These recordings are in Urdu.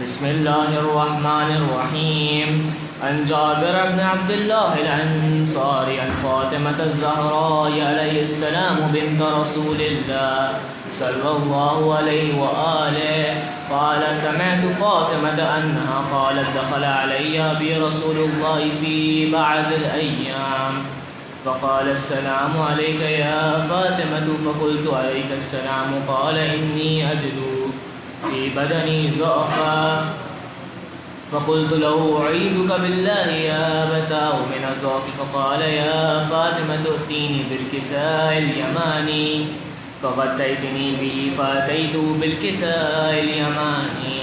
بسم الله الرحمن الرحيم. عن جابر بن عبد الله الأنصاري عن فاطمة الزهراء عليه السلام بنت رسول الله صلى الله عليه وآله قال: سمعت فاطمة أنها قالت: دخل علي أبي رسول الله في بعض الأيام فقال: السلام عليك يا فاطمة. فقلت: عليك السلام. قال: إني أجد في بدني ضعفا. فقلت له: أعيذك بالله يا أبتاه من الضعف. فقال: يا فاطمة ائتيني بالكساء اليماني. فغطيتني به فأتيته بالكساء اليماني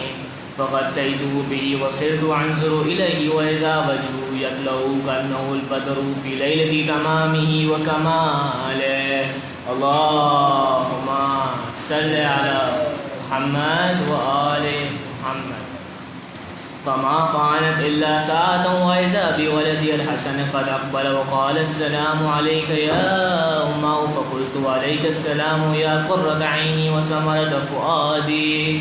فغطيته به وصرت أنظر إليه وإذا وجهه يطلع كأنه البدر في ليلة تمامه وكماله. اللهم صل على محمد وآل محمد. فما كانت إلا ساعة وإذا بولدي الحسن قد أقبل وقال: السلام عليك يا أمه. فقلت: عليك السلام يا قرة عيني وثمرة فؤادي.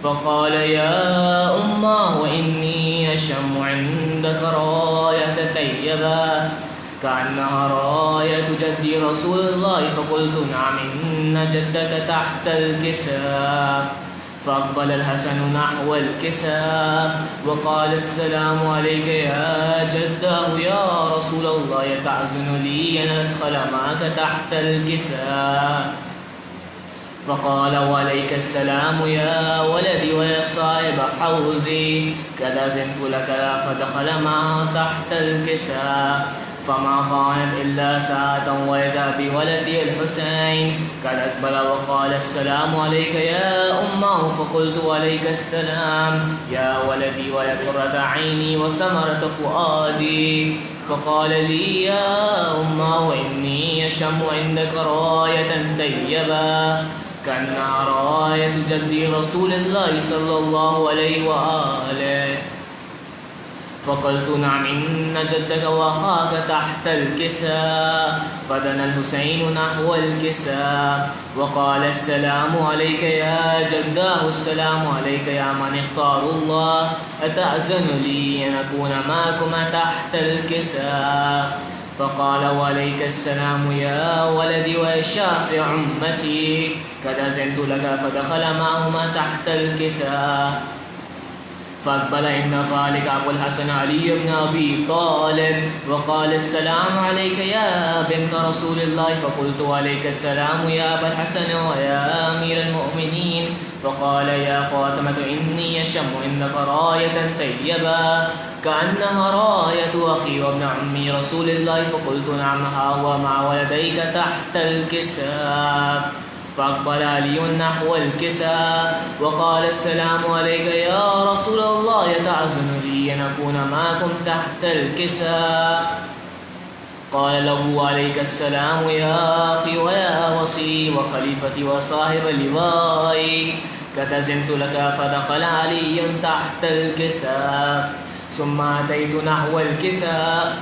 فقال: يا أمه وإني أشم عندك راية طيبة كأنها راية جدي رسول الله. فقلت: نعم إن جدك تحت الكساء. فأقبل الحسن نحو الكساء وقال: السلام عليك يا جداه يا رسول الله، يتعزن لي أن أدخل معك تحت الكساء. فقال: وعليك السلام يا ولدي ويا صاحب حوزي، قد أذنت لك. فدخل معه تحت الكساء. فما كانت إلا ساعة وإذا بولدي الحسين قد أقبل وقال: السلام عليك يا أمه. فقلت: عليك السلام يا ولدي ويا قرة عيني وثمرة فؤادي. فقال لي: يا أمه وإني أشم عندك راية طيبة كأنها راية جدي رسول الله صلى الله عليه وآله. فقلت: نعم إن جدك وأخاك تحت الكساء. فدنا الحسين نحو الكساء وقال: السلام عليك يا جداه. السلام عليك يا من اختار الله، أتأذن لي أن أكون معكما تحت الكساء. فقال: وعليك السلام يا ولدي ويا شافع أمتي، قد أذنت لك. فدخل معهما تحت الكساء. فأقبل إن ذلك أبو الحسن علي بن أبي طالب وقال: السلام عليك يا بنت رسول الله. فقلت: عليك السلام يا أبا الحسن ويا أمير المؤمنين. فقال: يا فاطمة إني أشم عندك راية طيبة كأنها راية أخي وابن عمي رسول الله. فقلت: نعم ها هو مع ولديك تحت الكساء. فأقبل علي نحو الكساء وقال: السلام عليك يا رسول الله، يتعزن لي أن أكون معكم تحت الكساء. قال له: عليك السلام يا أخي ويا وصي وخليفتي وصاحب لوائي، قد أذنت لك. فدخل علي تحت الكساء. ثم أتيت نحو الكساء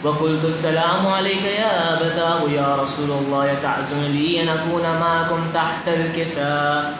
وقلت: السلام عليك يا أبتاه يا رسول الله، يتعزن لي أن أكون معكم تحت الكساء.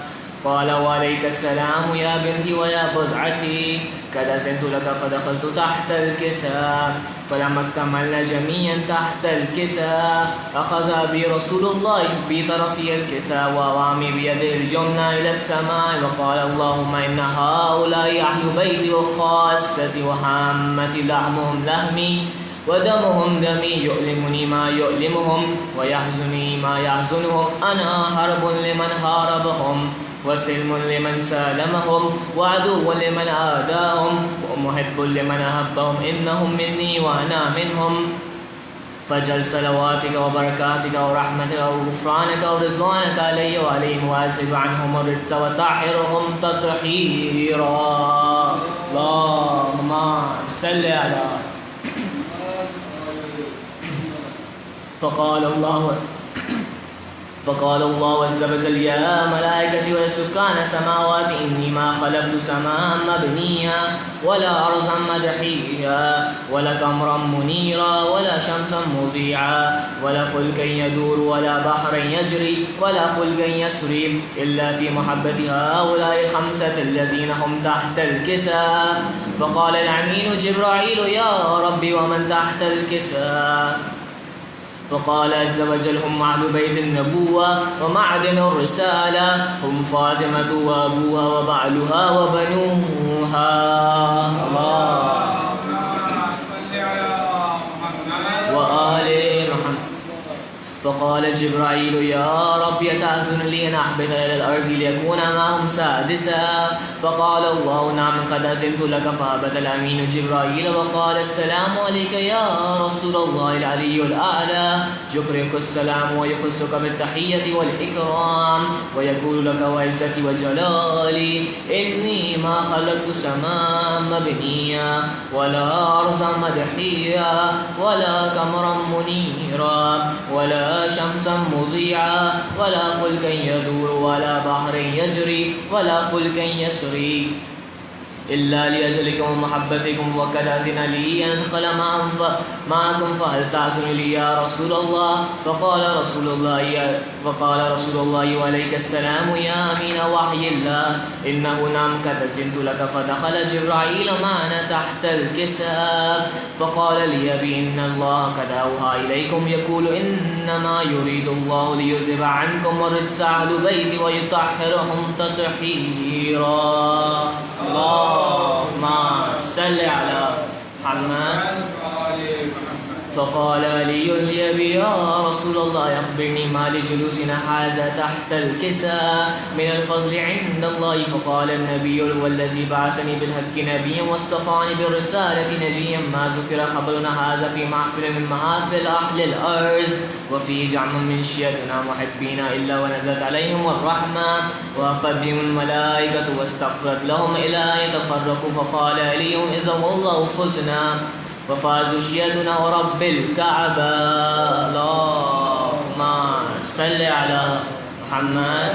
قال: وعليك السلام يا بنتي ويا بضعتي، قد أذنت لك. فدخلت تحت الكساء. فلما اكتملنا جميعا تحت الكساء أخذ أبي رسول الله بطرفي الكساء وأوامي بيده اليمنى إلى السماء وقال: اللهم إن هؤلاء أهل بيتي وخاصتي وهامتي، لحمهم لحمي ودمهم دمي، يؤلمني ما يؤلمهم ويحزنني ما يحزنهم. أنا حرب لمن حاربهم وسلم لمن سالمهم وعدو لمن عاداهم ومحب لمن أحبهم، إنهم مني وأنا منهم. فجل صلواتك وبركاتك ورحمتك وغفرانك ورضوانك علي وعليهم، وأزل عنهم الرجس وطهرهم تطهيرا. اللهم صل على. فقال الله عز وجل يا ملائكتي وسكان السماوات إني ما خلقت سماء مبنيا ولا أرضا مدحيا ولا قمرا منيرا ولا شمسا مضيعا ولا فلكا يدور ولا بحرا يجري ولا فلكا يسري إلا في محبة هؤلاء الخمسة الذين هم تحت الكساء. فقال الأمين جبرائيل يا ربي ومن تحت الكساء؟ فقال عز وجل هم أهل بيت النبوة ومعدن الرسالة، هم فاطمة وأبوها وبعلها وبنوها. اللهم صل على محمد وآل محمد. فقال جبرائيل يا رب يتأذن لي أن أحبط إلى الأرض ليكون معهم سادسا. فقال الله نعم قد أذنت لك. فهبط الأمين جبرائيل وقال السلام عليك يا رسول الله العلي الأعلى، يقرئك السلام ويخصك بالتحية والإكرام ويقول لك وعزتي وجلالي إني ما خلقت سماء مبنيا ولا أرضا مدحيا ولا قمرا منيرا ولا شمسا مضيعا ولا فلكا يدور ولا بحر يجري ولا فلكا يسري إلا لأجلكم ومحبتكم وقد أذن لي أن أدخل معكم فهل تعزن لي يا رسول الله؟ فقال رسول الله وعليك السلام يا أمين وحي الله إنه نعم قد أذنت لك. فدخل جبرائيل معنا تحت الكساء فقال لي بإن الله قد أوحى إليكم يقول إنما يريد الله ليذهب عنكم الرجس أهل بيتي ويطهرهم تطهيرا. اللهم صل على محمد. فقال علي لأبي يا رسول الله أخبرني ما لجلوسنا هذا تحت الكساء من الفضل عند الله. فقال النبي والذي بعثني بالحق نبيا واصطفاني بالرسالة نجيا ما ذكر خبرنا هذا في محفل من محافل أهل الأرض وفيه جمع من شيعتنا محبين إلا ونزلت عليهم الرحمة ووفت بهم الملائكة واستغفرت لهم إلى أن يتفرقوا. فقال علي إذا والله فزنا وفازوا شيعتنا ورب الكعبة. اللهم صل على محمد.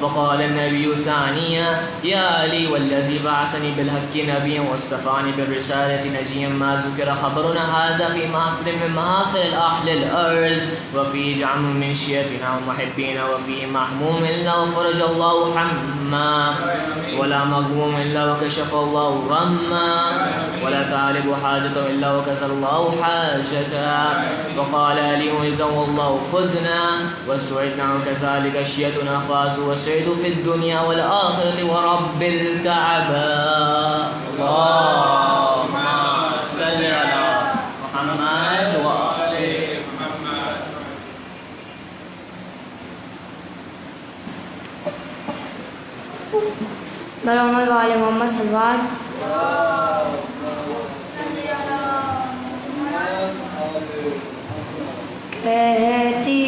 فقال النبي ثانيا يا علي والذي بعثني بالحق نبيا واصطفاني بالرسالة نجيا ما ذكر خبرنا هذا في محفل من محافل أهل الأرض وفيه جمع من شيعتنا ومحبين وفيه محموم إلا وفرج الله حما ولا مغموم إلا وكشف الله غما ولا تعرب حاجة إلا وكسى الله حاجة. فقال علي إذا والله فزنا وسعدنا وكذلك شيعتنا فازوا وسعدوا في الدنيا والآخرة ورب الكعبة. اللهم صل على محمد وآل محمد. محمد وآل محمد صلوات. کہتی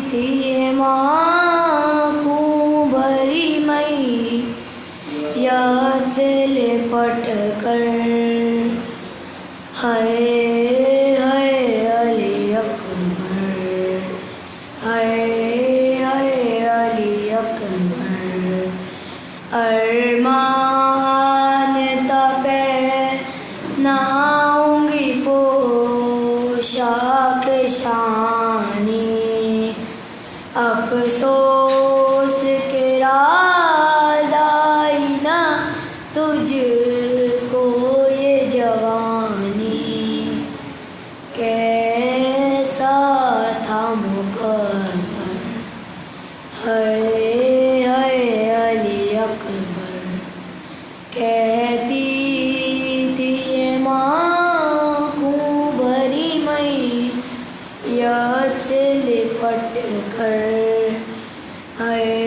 تھی ماں کو بھری میاں سے لپٹ کر ہائے ہائے علی اکبر ہائے ہائے علی اکبر ارمان تپے نہاؤں گی پوشاک شانی افسوس کے راز آئی نہ تجھ کو یہ جوانی کیسا تھا مقدر ہائے ہائے علی اکبر کہتی تھی یہ ماں کو بھری میاں سے لپٹ کر ہائے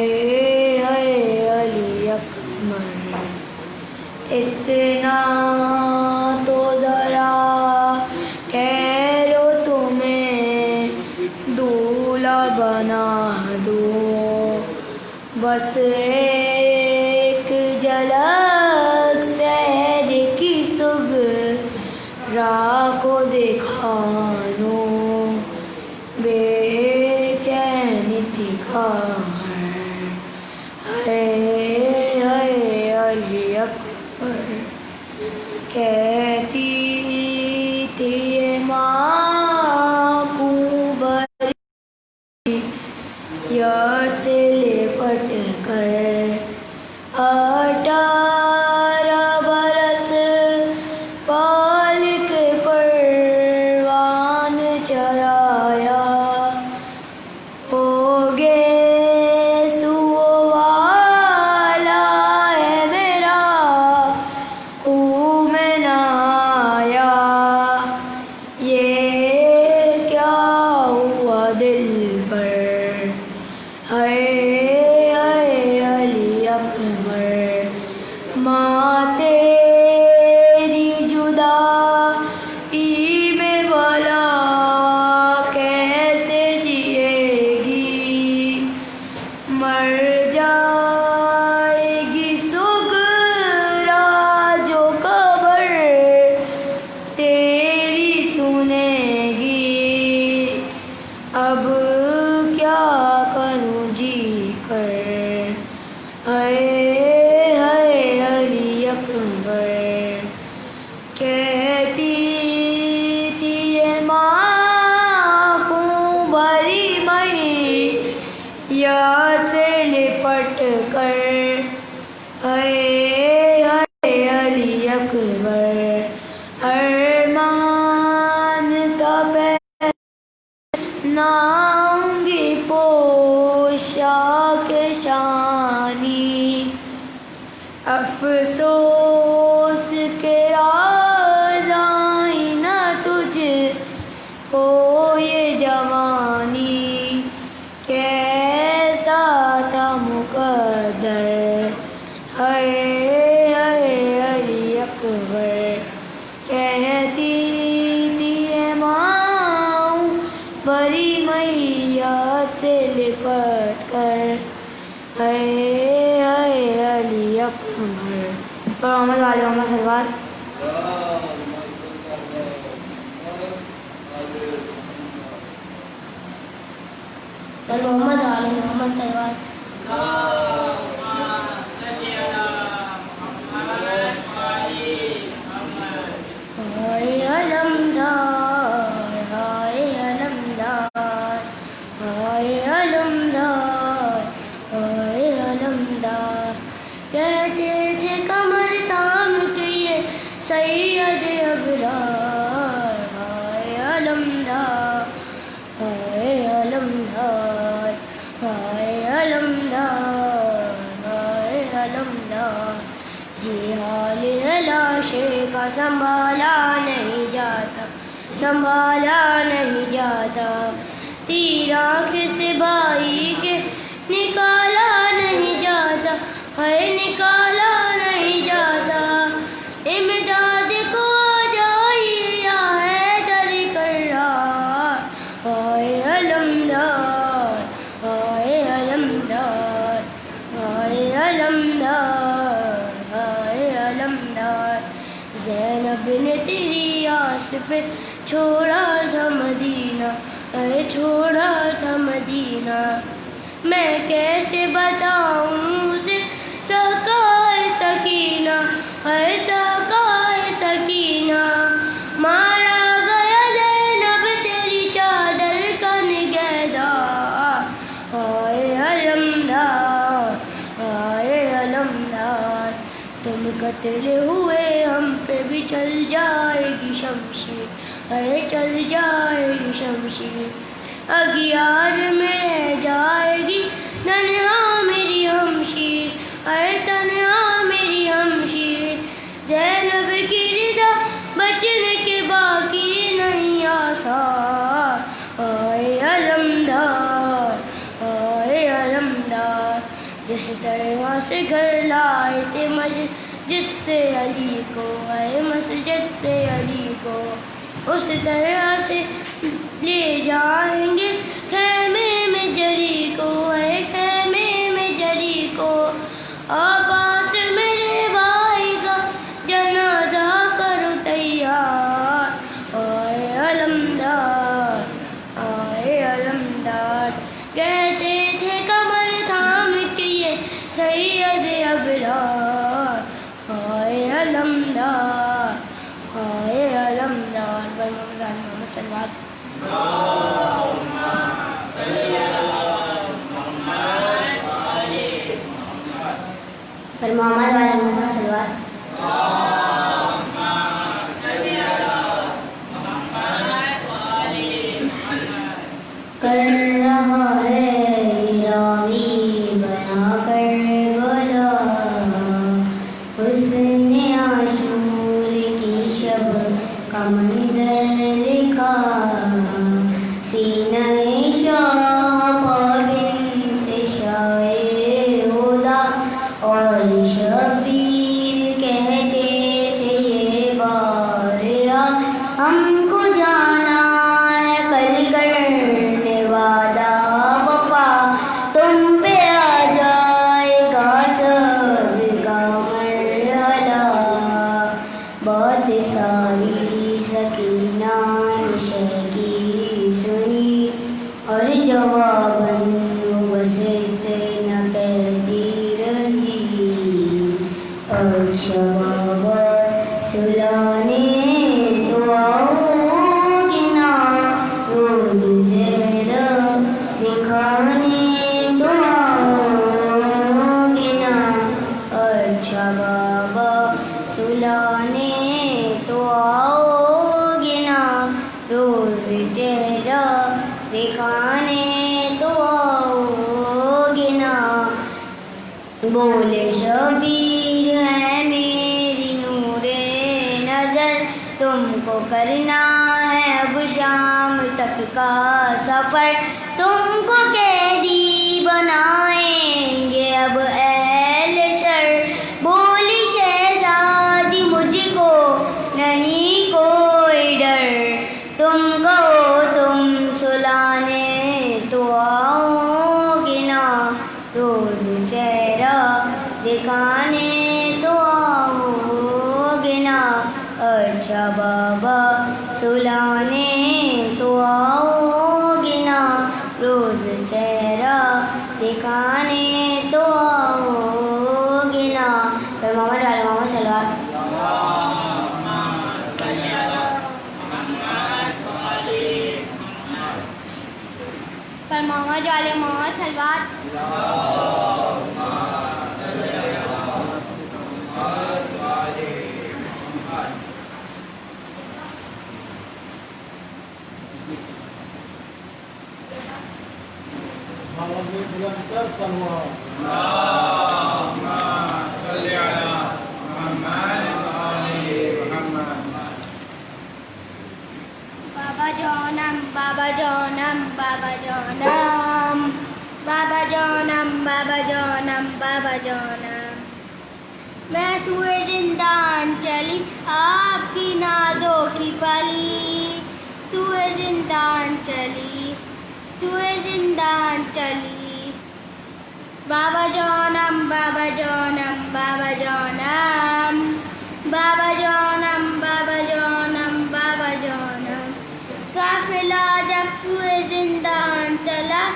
ہائے علی اکبر اتنا تو ذرا ٹھہرو تمہیں دولہا بنا دو بس ایک جھلک سحر کی سغرا کو دکھا لو بے علی اکبر کہتی تھی ماں کو بری یاد سے لپٹ کر 18 برس پال کے پروان چرایا ہو گے سو والا ہے میرا خون میں نہ آیا یہ کیا ہوا دل پر علی اکبر ماں تیری جدائی میں بلا کیسے جیے گی مر جائے گی سغرا جو قبر تیری سنے گی اب کیا کروں جی کر علی اکبر کہتی تھی ماں کو بری میں یاد سے لپٹ کر علی اکبر ارمان تھا ناؤں گی پوشاک شانی افسوس کے راز آئی نہ تجھ کو یہ جوانی کیسا تھا مقدر علی اکبر کہتی تھی ماں بری میت سے لپٹ کر علی اکبر محمد علی محمد سلوات محمد علی محمد سلوات ہائے علمدار ہائے علمدار ہائے علمدار ہائے علمدار کہتے تھے کمر تھام کے یہ سید ابرار ہائے علمدار ہائے علمدار ہائے علمدار ہائے علمدار جی حال لاشے کا سنبھالا نہیں جاتا سنبھالا نہیں جاتا تیر آنکھ سے بائی کے نکالا نہیں جاتا ہے نکالا نہیں جاتا امداد کو جائیے یا حیدر کرار ہائے علمدار ہائے علمدار ہائے علمدار ہائے علمدار زینب نے تیری آس پہ چھوڑا تھا مدینہ اے چھوڑا تھا مدینہ میں کیسے بتاؤں اسے سقائے سکینہ اے سقائے سکینہ مارا گیا زینب تیری چادر کا نگہدار ہائے علمدار ہائے علمدار تم قتل ہوئے ہم پہ بھی چل جائے گی شمشیر اے چل جائے گی شمشیر اگیار میں رہ جائے گی تنہا میری ہمشیر اے تنہا میری ہمشیر زینب کی رضا بچنے کے باقی نہیں آثار ہائے علمدار ہائے علمدار جس طرح سے گھر لائے تھے مسجد سے علی کو اے مسجد سے علی کو اس طرح سے لے جائیں گے خیمے میں جری کو اے خیمے میں جری کو آپاس میرے بھائی کا جنازہ کرو تیار آئے علمدار کہتے تھے سید ابرار ہائے علمدار ہائے علمدار محمد صلوات پر محمد والے محمد صلوات کر رہا ہے راوی بنا کر بلا حسن عاشور کی شب کا منظر لکھا سینہ شاہ پابند شاہ ہدا اور شبیر کہتے تھے یہ باریا ہم کو جانا ہے کل کرنے وعدہ وفا تم پہ آ جائے گا صبر کا مرحلہ بات ساری سکینہ نشہ کی سنی اور جواباً بس اتنا کہتی رہی اور شباب سلانے دعاؤں گنا روز چہرہ دکھانے دعاؤں گنا اچھا بابا سلانے تو آؤ گنا روز چہرہ دکھانے تو آؤ گنا بولے شبیر ہے میری نور نظر تم کو کرنا ہے اب شام تک کا سفر تم کو قیدی بنائیں گے اب اہل شر بولی شہزادی مجھ کو نہیں کوئی ڈر تم کہو تم سلانے تو آؤ گنا روز چہرہ دکھانے تو آؤ گنا اچھا بابا سلانے تو آؤ گنا روز چہرہ دکھانے تو آؤ گنا پر محمد والے محمد صلوات پر محمد والے محمد صلوات بابا جانم بابا جانم بابا جانم بابا جانم بابا جانم بابا جانم میں سوئے زندان چلی آپ کی نازوں کی پلی سوئے زندان چلی سوئے زندان چلی بابا جانم بابا جانم بابا جانم بابا جانم بابا جانم بابا جانم قافلہ جب سوئے زندان چلا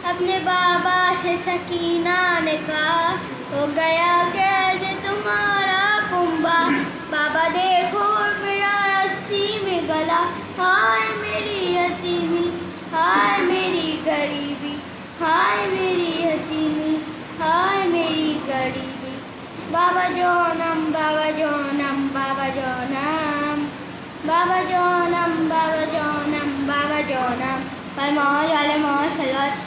اپنے بابا سے سکینہ نے کہا ہو گیا قید تمہارا کنبا بابا دیکھو میرا رسی میں گلا ہائے میری یتیمی ہائے میری غریبی ہائے میری یتیمی ہائے میری غریبی بابا جانم بابا جانم بابا جانم بابا جانم بابا جانم بابا جانم پر محمد والے محمد صلوات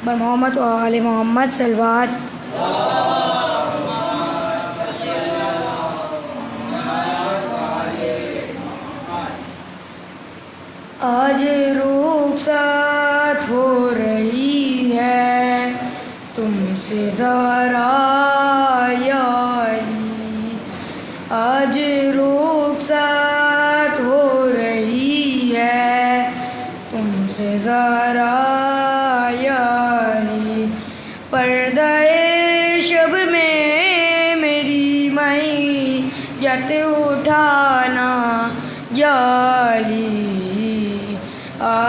پر محمد والے محمد صلوات آج رخصت ہو رہی ہے تم سے زہرا یاری آج رخصت ہو رہی ہے تم سے زہرا یاری پردہ شب میں میری میت اٹھانا جالی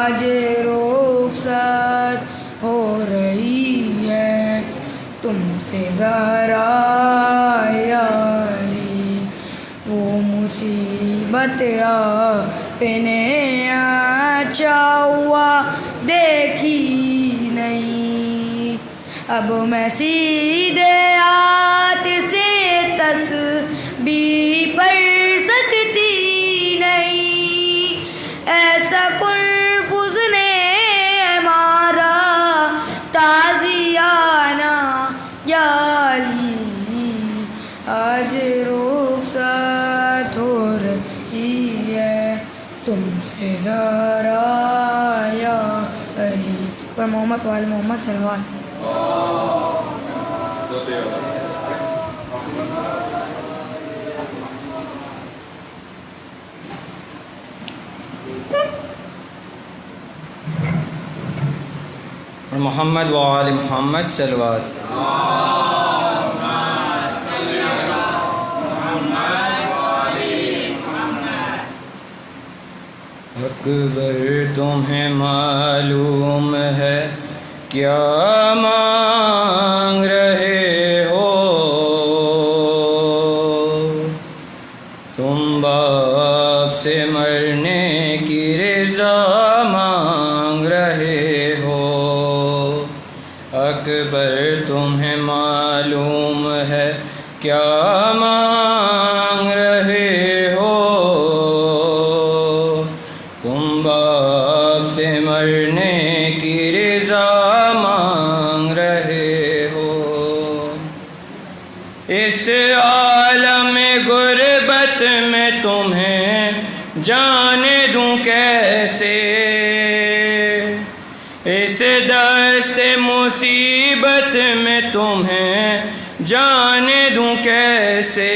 آج رخصت ہو رہی ہے تم سے ذرا یا علی، وہ مصیبت آپ نے اچھا ہوا دیکھی نہیں، اب میں سیدھے ہاتھ سے تسبیح پڑھ سکتی نہیں، ایسا قرب اس نے ہمارا تازیانہ یا علی، آج رخصت ہو رہی ہے تم سے ذرا یا علی، پر محمد وال محمد سلوان. محمد وآل محمد صلوات. اکبر تمہیں معلوم ہے کیا مانگ رہے ہو، تم باپ سے مرنے کی رضا مانگ رہے ہو، اکبر تمہیں معلوم ہے کیا مانگ رہے ہو، تم باپ سے مرنے کی رضا مانگ رہے ہو، اس عالم غربت میں تمہیں جانے دوں کیسے، اس دست مصیبت میں تمہیں جانے دوں کیسے،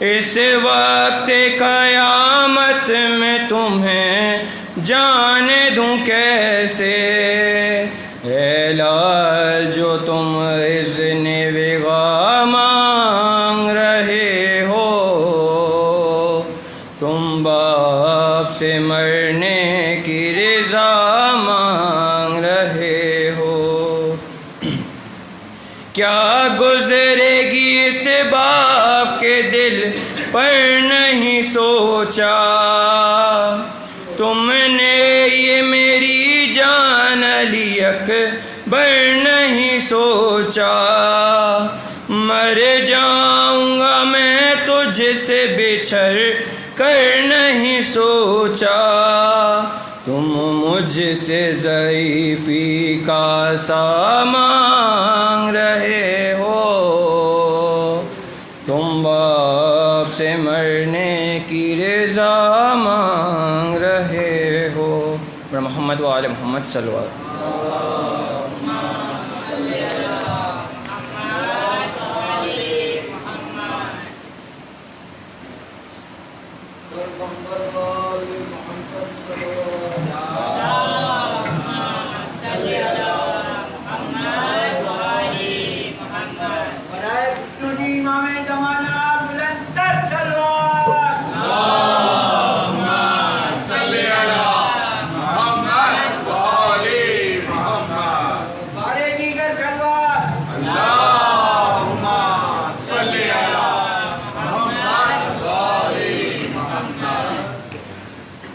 اس وقت قیامت میں تمہیں جانے دوں کیسے، اے لال جو تم اذن وغا مانگ رہے ہو، تم باپ سے مرنے کی رضا مانگ رہے ہو، کیا گزرے گی اس باپ کے دل پر نہیں سوچا، تم نے یہ میری جان علی اکبر نہیں سوچا، مر جاؤں گا میں تجھ سے بچھڑ کر نہیں سوچا، تم مجھ سے ضعیفی کا سا مانگ رہے ہو، تم باپ سے مرنے کی رضا مانگ رہے ہو. محمد وآل محمد صلوات.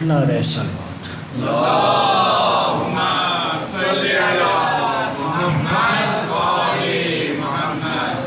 نعرہ صلوات. اللہم صلی علی محمد وآل محمد.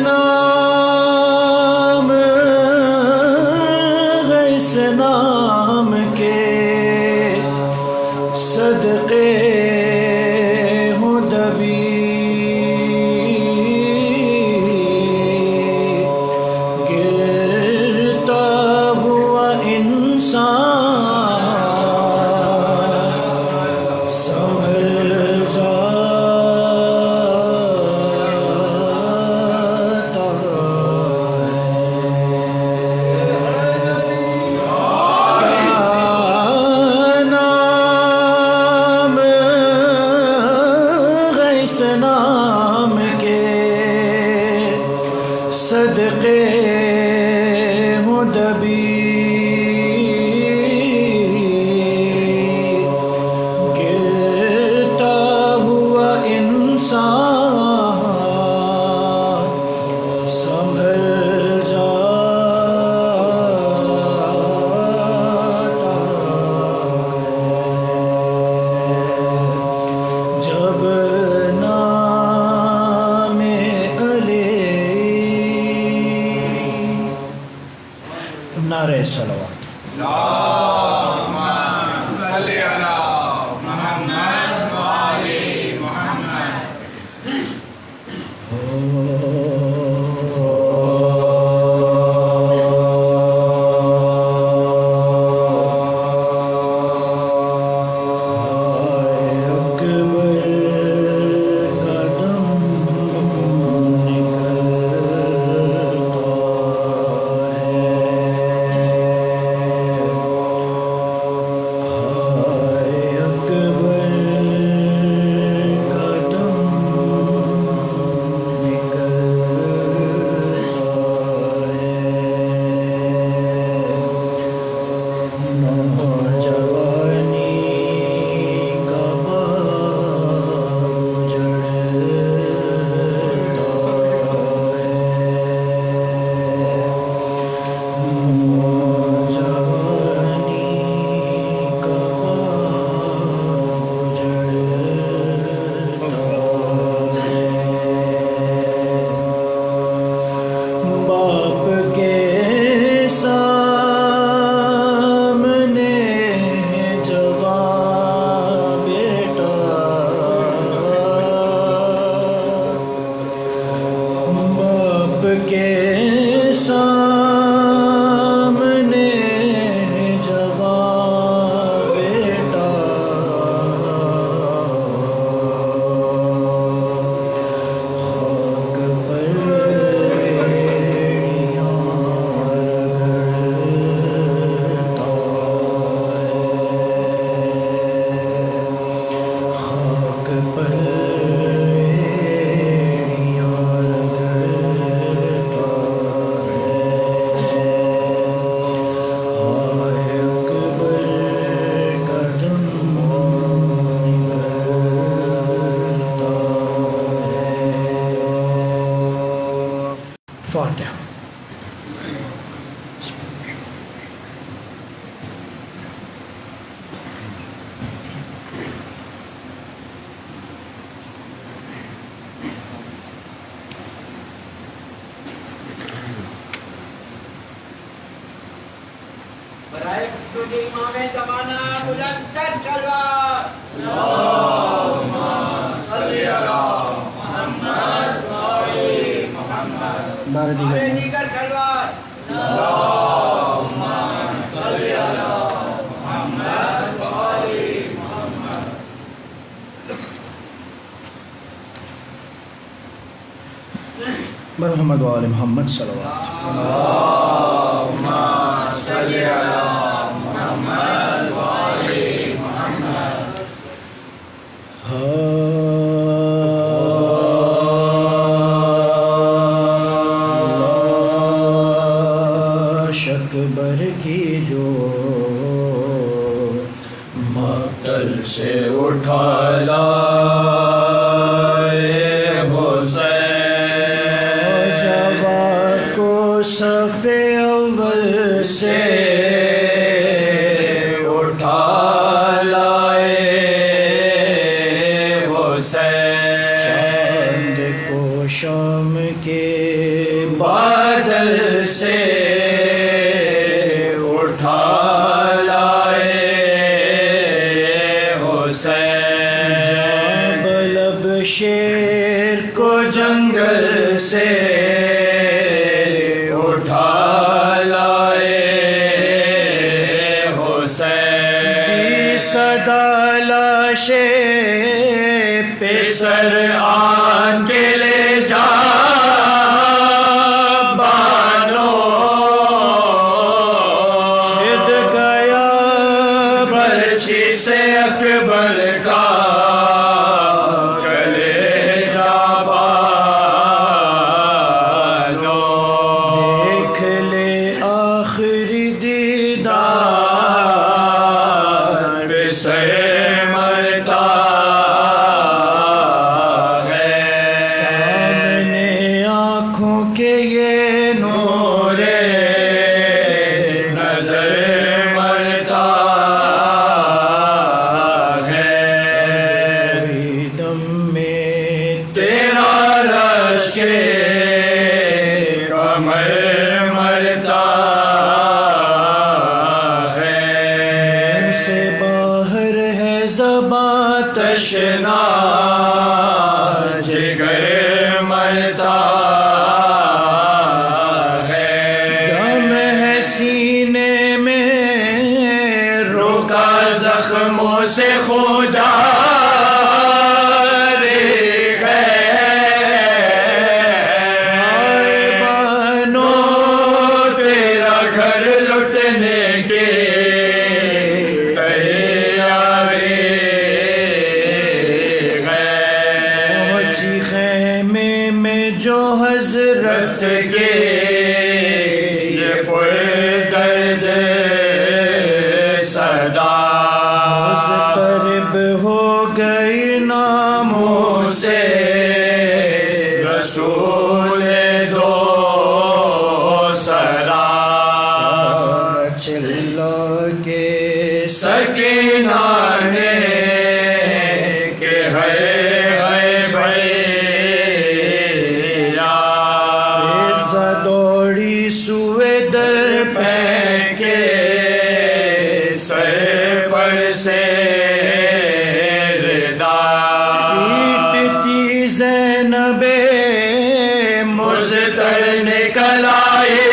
نام ہے اس نام کے صدقے ہوں دبی گرتا ہوا انسان سنبھل جاتا نام ہے اس نام کے صدقے ہوں دبی گرتا ہوا انسان سنبھل جاتا جب نام علی نعرہ صلوات اللهم صل على محمد وآل محمد. باپ کے سامنے جوان بیٹا باپ کے سامنے جوان بیٹا خاک پر خاک پر فاتحہ. برائے خود امام زمانہ بلند تر تلوار بارہ ہمیں دیگر تلوار محمد وآل محمد صلوات. صل على محمد وآل محمد. شکبر کی جو مقتل سے اٹھا لائے حسین جواب کو صف اول سے اٹھا لائے حسین چاند کو شاہ غم کے بادل سے اٹھا لائے حسین، جب لب شیر کو جنگل سے اٹھا لائے حسین، صدا لاشے پہ سر آن کے لے جا بانو، چھد گیا برچھی سے اکبر کا کلیجہ بانو، دیکھ لے آخری دیدار بے سر مرتا ہے، سامنے آنکھوں کے یہ نور نظر مرتا ہے، دم میں تیرا رشک کمر مرتا ہے، سے باہر ہے زباں تشنا جگر مرتا ہے، دم ہے سینے میں روکا زخموں سے خون جاری ہے، بانو تیرا گھر لٹنے کے تیاری ہے، پہنچی خیمے میں جو حضرت کے یہ پردرد صدا، مضطرب ہو گئی ناموں سے رسول دو سرا، چلا کے سکینہ نے کہ ہے بھیا، فضا دوڑی سوئے در پھینکے سر پر سے ردا، پیٹتی زینب مضطر نکل آئے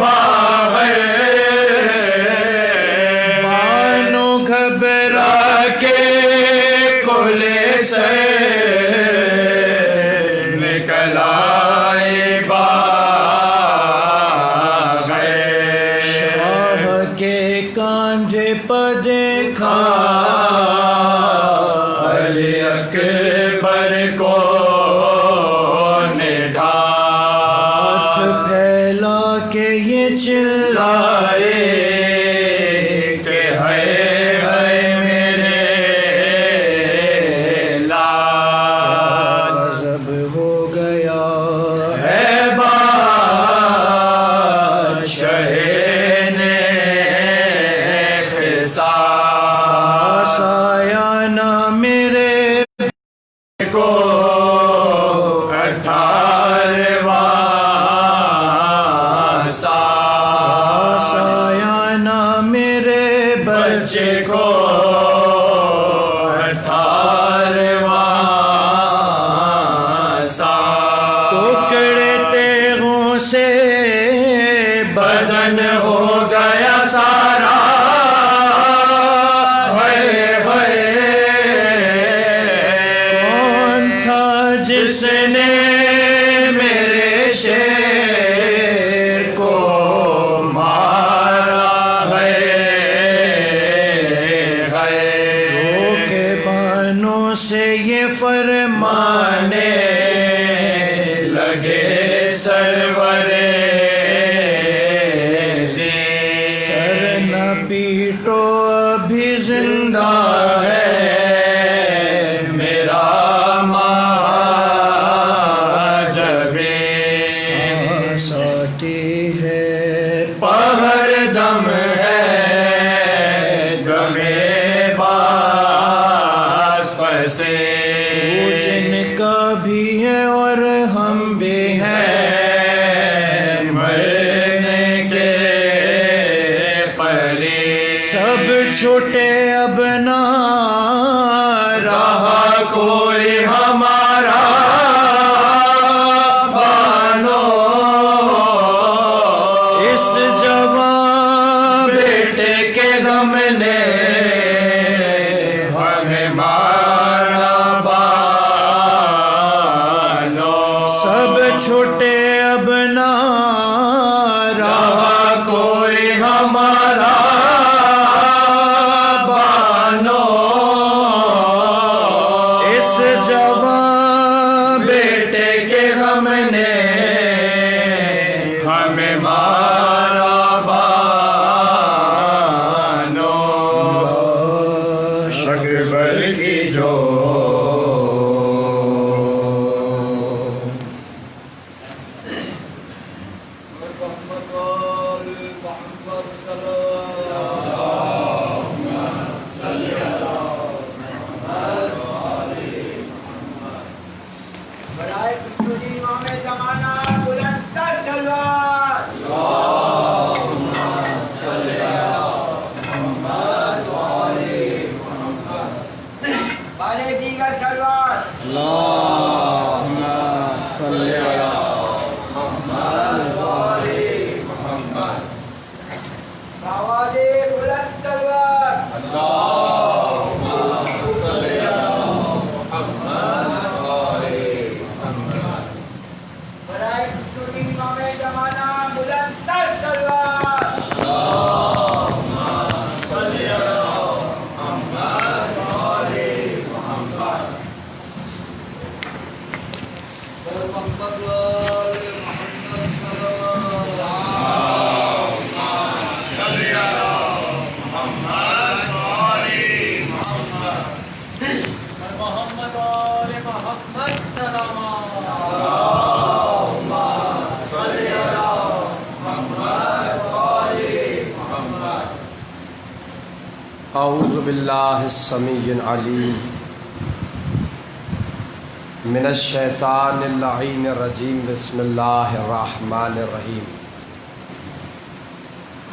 باہر، بانو گھبرا کے کھلے سے نکل آئے باہر، شاہ کے کاندھے پر دیکھا علی اکبر کو نڈھا، ہاتھ پھیلا کے یہ چلائے کہ ہے میرے لال، غضب ہو گیا ہے بادشاہ نے خصاص، آیا نہ میرے کو 18واں سال، آیا نہ میرے بچے کو 18واں سال، ٹکڑے تیغوں سے بدن ہو گیا سارا، کون تھا جس نے میرے شیر کو مارا ہے، رو کے بانوں سے یہ فرمانے لگے سرور دین، سر نہ پیٹو ابھی زندہ ہے میرا مہاجبین، سانس آتی ہے پہر دم ہے دمے باز پسے، جن کا بھی یہ اور ہم بھی ہیں مرنے کے قریب، سب چھوٹے اب نہ رہا کوئی ہمارا بانو، اس جوان بیٹے کے غم نے ہمیں مارا بانو، سب چھوٹے اب نہ رہا کوئی ہمارا بانو، اس جوان بیٹے کے غم نے ہمیں مارا بانو، اکبر کی جو برائے خصوصی امام زمانہ بلند تر تلوار، بارے دیگر تلوار، اللہم صلی علی آوازے بلند تلوار، برائے خصوصی امام زمانہ بلند تر تلوار، محمد آل محمد اعوذ باللہ السمیع العلیم من الشیطان اللعین الرجیم، بسم اللہ الرحمن الرحیم۔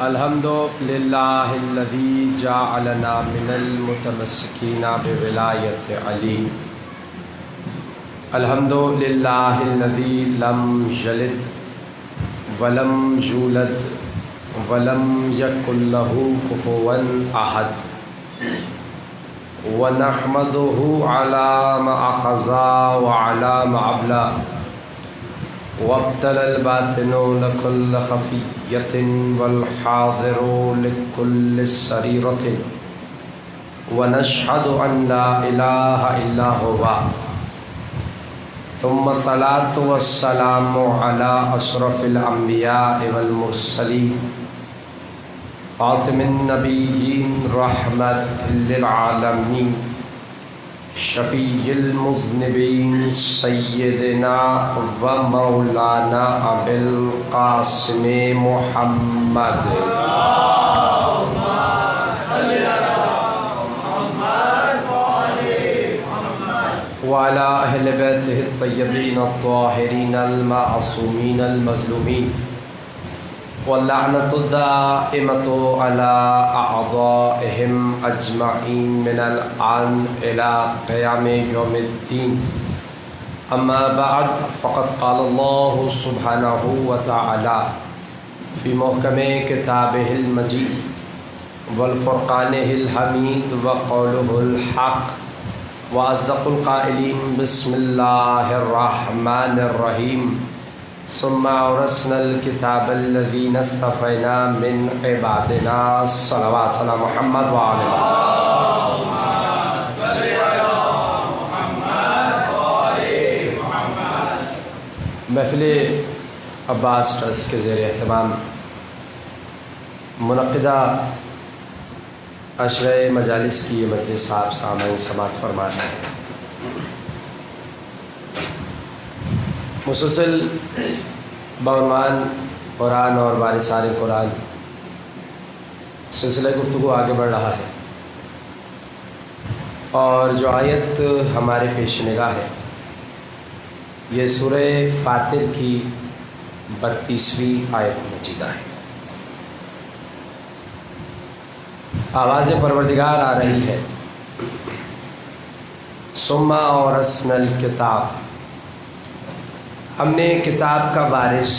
الحمد للہ الذی جعلنا من المتمسکین بولایت علی، الحمد للہ الذی لم یلد ولم یولد ولم یکن لہ کفوا احد، ونحمده على ما أخذ وعلى ما أبلى، وابتلى الباطن لكل خفية والحاضر لكل سريرة، ونشهد أن لا إله إلا هو، ثم الصلاة والسلام على أشرف الأنبياء والمرسلين، خاتم النبیین رحمت للعالمین، شفیع المذنبین سیدنا و مولانا ابی القاسم محمد، وعلى أهل بيته الطيبين الطاهرين المعصومين المظلومين، واللعنة الدائمة على أعضائهم أجمعين من الآن إلى قيام يوم الدين، أما بعد، فقد قال الله سبحانه وتعالى في محكم كتابه المجيد والفرقانه الحميد وقوله الحق، وأصدق القائلين بسم الله الرحمن الرحيم، ثم أورثنا الكتاب الذين اصطفينا من عبادنا، صلوات على محمد وعلى محفل عباس ٹرسٹ کے زیر اہتمام منعقدہ عشرہ مجالس کی یہ مجلس صاحب سامعین سماعت فرما رہے ہیں۔ مسلسل بعنوان قرآن اور وارثان قرآن سلسلہ گفتگو آگے بڑھ رہا ہے، اور جو آیت ہمارے پیش نگاہ ہے یہ سورہ فاتر کی 32ویں آیت مجیدہ ہے. آواز پروردگار آ رہی ہے. ثم اورثنا الکتاب، ہم نے کتاب کا وارث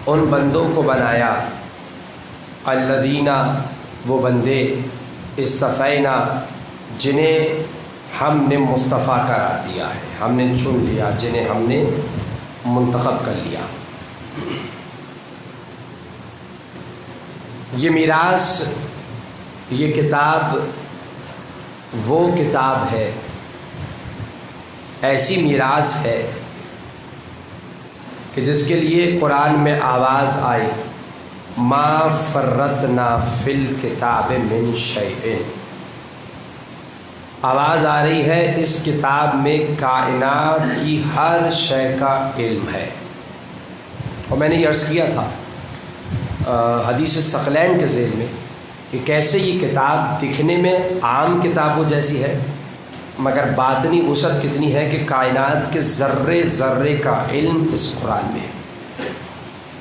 ان بندوں کو بنایا، الذین، وہ بندے، اصطفینا، جنہیں ہم نے مصطفیٰ قرار دیا ہے، ہم نے چن لیا، جنہیں ہم نے منتخب کر لیا. یہ میراث، یہ کتاب وہ کتاب ہے، ایسی میراث ہے کہ جس کے لیے قرآن میں آواز آئی، ما فرطنا فی الکتاب من شیء. آواز آ رہی ہے اس کتاب میں کائنات کی ہر شے کا علم ہے. اور میں نے یہ عرض کیا تھا حدیث ثقلین کے ذیل میں کہ کیسے یہ کتاب دکھنے میں عام کتابوں جیسی ہے، مگر باطنی وسعت کتنی ہے کہ کائنات کے ذرے ذرے کا علم اس قرآن میں ہے.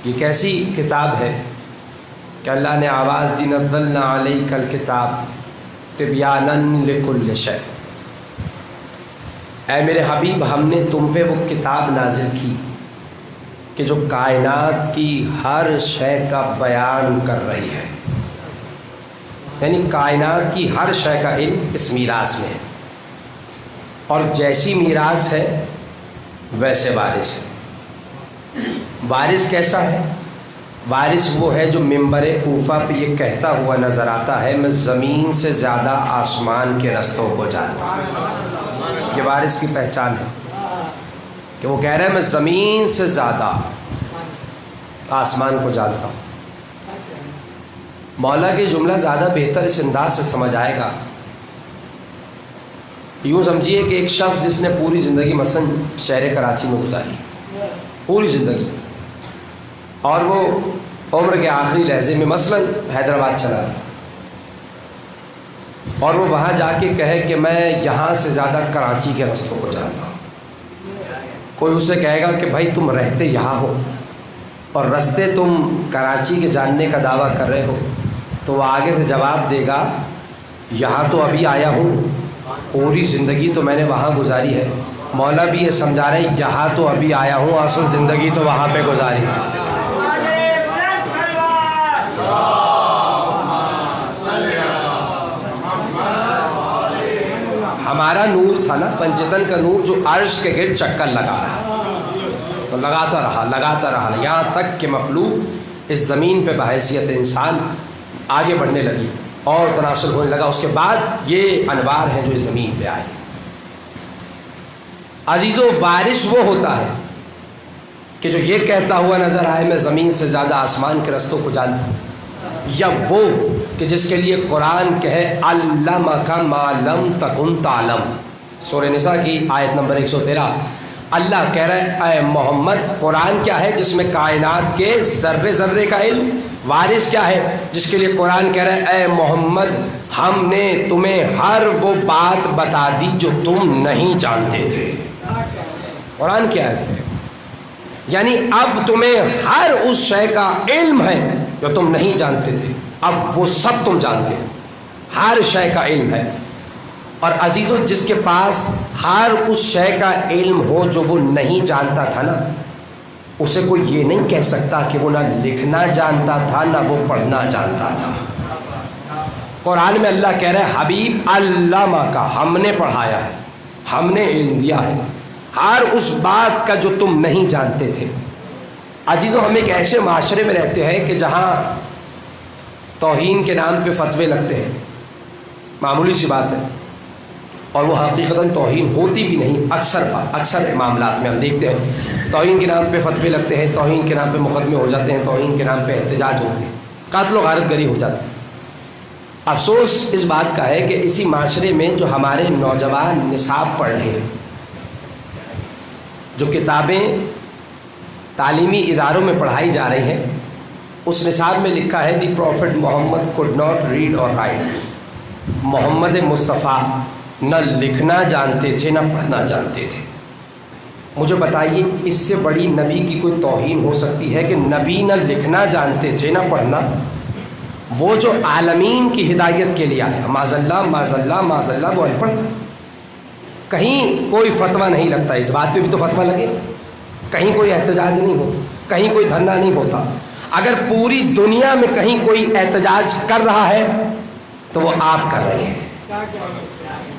یہ کیسی کتاب ہے کہ اللہ نے آواز دی، نزلنا علیک الکتاب تبیانا لکل شیء. اے میرے حبیب، ہم نے تم پہ وہ کتاب نازل کی کہ جو کائنات کی ہر شے کا بیان کر رہی ہے. یعنی کائنات کی ہر شے کا علم اس میراث میں ہے، اور جیسی میراث ہے ویسے وارث ہے. وارث کیسا ہے؟ وارث وہ ہے جو ممبر کوفہ پہ یہ کہتا ہوا نظر آتا ہے، میں زمین سے زیادہ آسمان کے رستوں کو جانتا ہوں. یہ وارث کی پہچان ہے کہ وہ کہہ رہا ہے میں زمین سے زیادہ آسمان کو جانتا ہوں. مولا کے جملہ زیادہ بہتر اس انداز سے سمجھ آئے گا. یوں سمجھیے کہ ایک شخص جس نے پوری زندگی مثلا شہر کراچی میں گزاری، پوری زندگی، اور وہ عمر کے آخری لحظے میں مثلا حیدرآباد چلا گیا، اور وہ وہاں جا کے کہے کہ میں یہاں سے زیادہ کراچی کے رستوں کو جانتا ہوں. کوئی اسے کہے گا کہ بھائی تم رہتے یہاں ہو اور رستے تم کراچی کے جاننے کا دعویٰ کر رہے ہو، تو وہ آگے سے جواب دے گا یہاں تو ابھی آیا ہوں، پوری زندگی تو میں نے وہاں گزاری ہے. مولا بھی یہ سمجھا رہے ہیں یہاں تو ابھی آیا ہوں، اصل زندگی تو وہاں پہ گزاری ہے. ہمارا نور تھا نا، پنچتن کا نور، جو عرش کے گرد چکر لگا رہا، تو لگاتا رہا یہاں تک کہ مخلوق اس زمین پہ بحیثیت انسان آگے بڑھنے لگی اور تناسل ہونے لگا. اس کے بعد یہ انوار ہیں جو اس زمین پہ آئے. عزیزو، وارث وہ ہوتا ہے کہ جو یہ کہتا ہوا نظر آئے میں زمین سے زیادہ آسمان کے رستوں کو جانتا ہوں، یا وہ کہ جس کے لیے قرآن کہے علمک ما لم تکن تعلم. سورہ نساء کی آیت نمبر 113. اللہ کہہ رہا ہے اے محمد، قرآن کیا ہے جس میں کائنات کے ذرے ذرے کا علم. وارث کیا ہے جس کے لیے قرآن کہہ رہا ہے اے محمد ہم نے تمہیں ہر وہ بات بتا دی جو تم نہیں جانتے تھے. قرآن کیا ہے؟ یعنی اب تمہیں ہر اس شے کا علم ہے جو تم نہیں جانتے تھے، اب وہ سب تم جانتے ہو، ہر شے کا علم ہے. اور عزیزو، جس کے پاس ہر اس شے کا علم ہو جو وہ نہیں جانتا تھا نا، اسے کوئی یہ نہیں کہہ سکتا کہ وہ نہ لکھنا جانتا تھا نہ وہ پڑھنا جانتا تھا. قرآن میں اللہ کہہ رہا ہے حبیب علامہ کا، ہم نے پڑھایا ہے، ہم نے علم دیا ہے ہر اس بات کا جو تم نہیں جانتے تھے. عزیزو، ہم ایک ایسے معاشرے میں رہتے ہیں کہ جہاں توہین کے نام پہ فتوے لگتے ہیں، معمولی سی بات ہے، اور وہ حقیقتاً توہین ہوتی بھی نہیں. اکثر معاملات میں ہم دیکھتے ہیں توہین کے نام پہ فتوے لگتے ہیں، توہین کے نام پہ مقدمے ہو جاتے ہیں، توہین کے نام پہ احتجاج ہوتے ہیں، قتل و غارت گری ہو جاتی ہے. افسوس اس بات کا ہے کہ اسی معاشرے میں جو ہمارے نوجوان نصاب پڑھ رہے ہیں، جو کتابیں تعلیمی اداروں میں پڑھائی جا رہی ہیں، اس نصاب میں لکھا ہے the prophet Muhammad could not read or write. Muhammad Mustafa نہ لکھنا جانتے تھے نہ پڑھنا جانتے تھے. مجھے بتائیے اس سے بڑی نبی کی کوئی توہین ہو سکتی ہے کہ نبی نہ لکھنا جانتے تھے نہ پڑھنا؟ وہ جو عالمین کی ہدایت کے لیے آیا، معاذ اللہ معاذ اللہ معاذ اللہ، وہ ان پڑھ تھا۔ کہیں کوئی فتویٰ نہیں لگتا، اس بات پہ بھی تو فتویٰ لگے، کہیں کوئی احتجاج نہیں ہو، کہیں کوئی دھرنا نہیں ہوتا۔ اگر پوری دنیا میں کہیں کوئی احتجاج کر رہا ہے تو وہ آپ کر رہے ہیں۔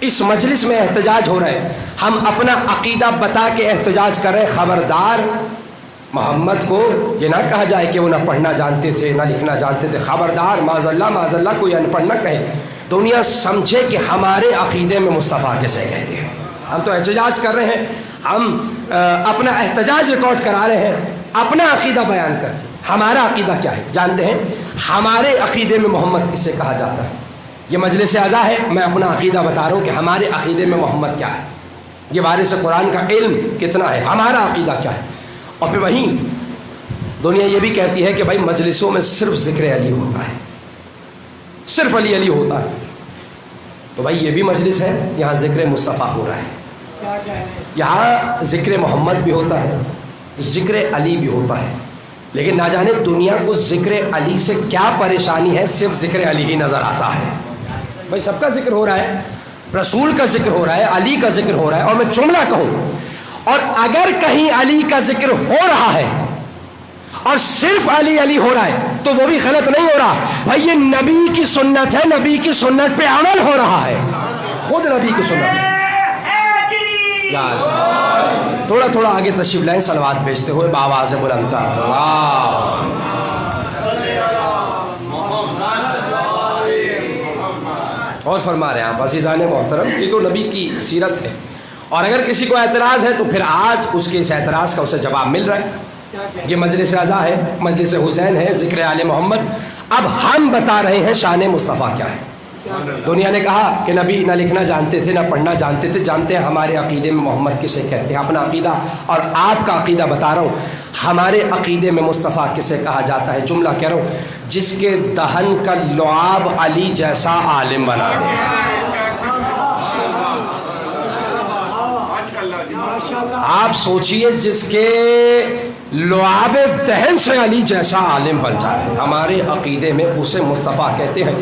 اس مجلس میں احتجاج ہو رہا ہے، ہم اپنا عقیدہ بتا کے احتجاج کر رہے ہیں۔ خبردار محمد کو یہ نہ کہا جائے کہ وہ نہ پڑھنا جانتے تھے نہ لکھنا جانتے تھے، خبردار معاذ اللہ کوئی ان پڑھ نہ کہے، دنیا سمجھے کہ ہمارے عقیدے میں مصطفیٰ کسے کہتے ہیں۔ ہم تو احتجاج کر رہے ہیں، ہم اپنا احتجاج ریکارڈ کرا رہے ہیں، اپنا عقیدہ بیان کر۔ ہمارا عقیدہ کیا ہے جانتے ہیں؟ ہمارے عقیدے میں محمد کسے کہا جاتا ہے؟ یہ مجلس اعزا ہے، میں اپنا عقیدہ بتا رہا ہوں کہ ہمارے عقیدے میں محمد کیا ہے، یہ وارث قرآن کا علم کتنا ہے، ہمارا عقیدہ کیا ہے۔ اور پھر وہیں دنیا یہ بھی کہتی ہے کہ بھائی مجلسوں میں صرف ذکر علی ہوتا ہے، صرف علی علی ہوتا ہے۔ تو بھائی یہ بھی مجلس ہے، یہاں ذکر مصطفیٰ ہو رہا ہے، یہاں ذکر محمد بھی ہوتا ہے، ذکر علی بھی ہوتا ہے، لیکن نہ جانے دنیا کو ذکر علی سے کیا پریشانی ہے، صرف ذکر علی ہی نظر آتا ہے۔ بھائی سب کا ذکر ہو رہا ہے، رسول کا ذکر ہو رہا ہے، علی کا ذکر ہو رہا ہے، اور میں جملہ کہوں، اور اگر کہیں علی کا ذکر ہو رہا ہے اور صرف علی علی ہو رہا ہے تو وہ بھی غلط نہیں ہو رہا۔ بھائی یہ نبی کی سنت ہے، نبی کی سنت پہ عمل ہو رہا ہے، خود نبی کی سنت ہے۔ تھوڑا تھوڑا آگے تشریف لائیں صلوات بھیجتے ہوئے بآواز بلند تر۔ اور فرما رہے ہیں آپ عزیزان محترم، یہ تو نبی کی سیرت ہے، اور اگر کسی کو اعتراض ہے تو پھر آج اس کے اس اعتراض کا اسے جواب مل رہا ہے۔ یہ مجلس رضا ہے، مجلس حسین ہے، ذکر آل محمد۔ اب ہم بتا رہے ہیں شان مصطفیٰ کیا ہے۔ دنیا نے کہا کہ نبی نہ لکھنا جانتے تھے نہ پڑھنا جانتے تھے، جانتے ہیں ہمارے عقیدے میں محمد کسے کہتے ہیں، اپنا عقیدہ اور آپ کا عقیدہ بتا رہا ہوں۔ ہمارے عقیدے میں مصطفیٰ کسے کہا جاتا ہے؟ جملہ کہہ رہا ہوں، جس کے دہن کا لعاب علی جیسا عالم بنا دے۔ آپ سوچئے جس کے لعاب دہن سے علی جیسا عالم بن جائے، ہمارے عقیدے میں اسے مصطفیٰ کہتے ہیں۔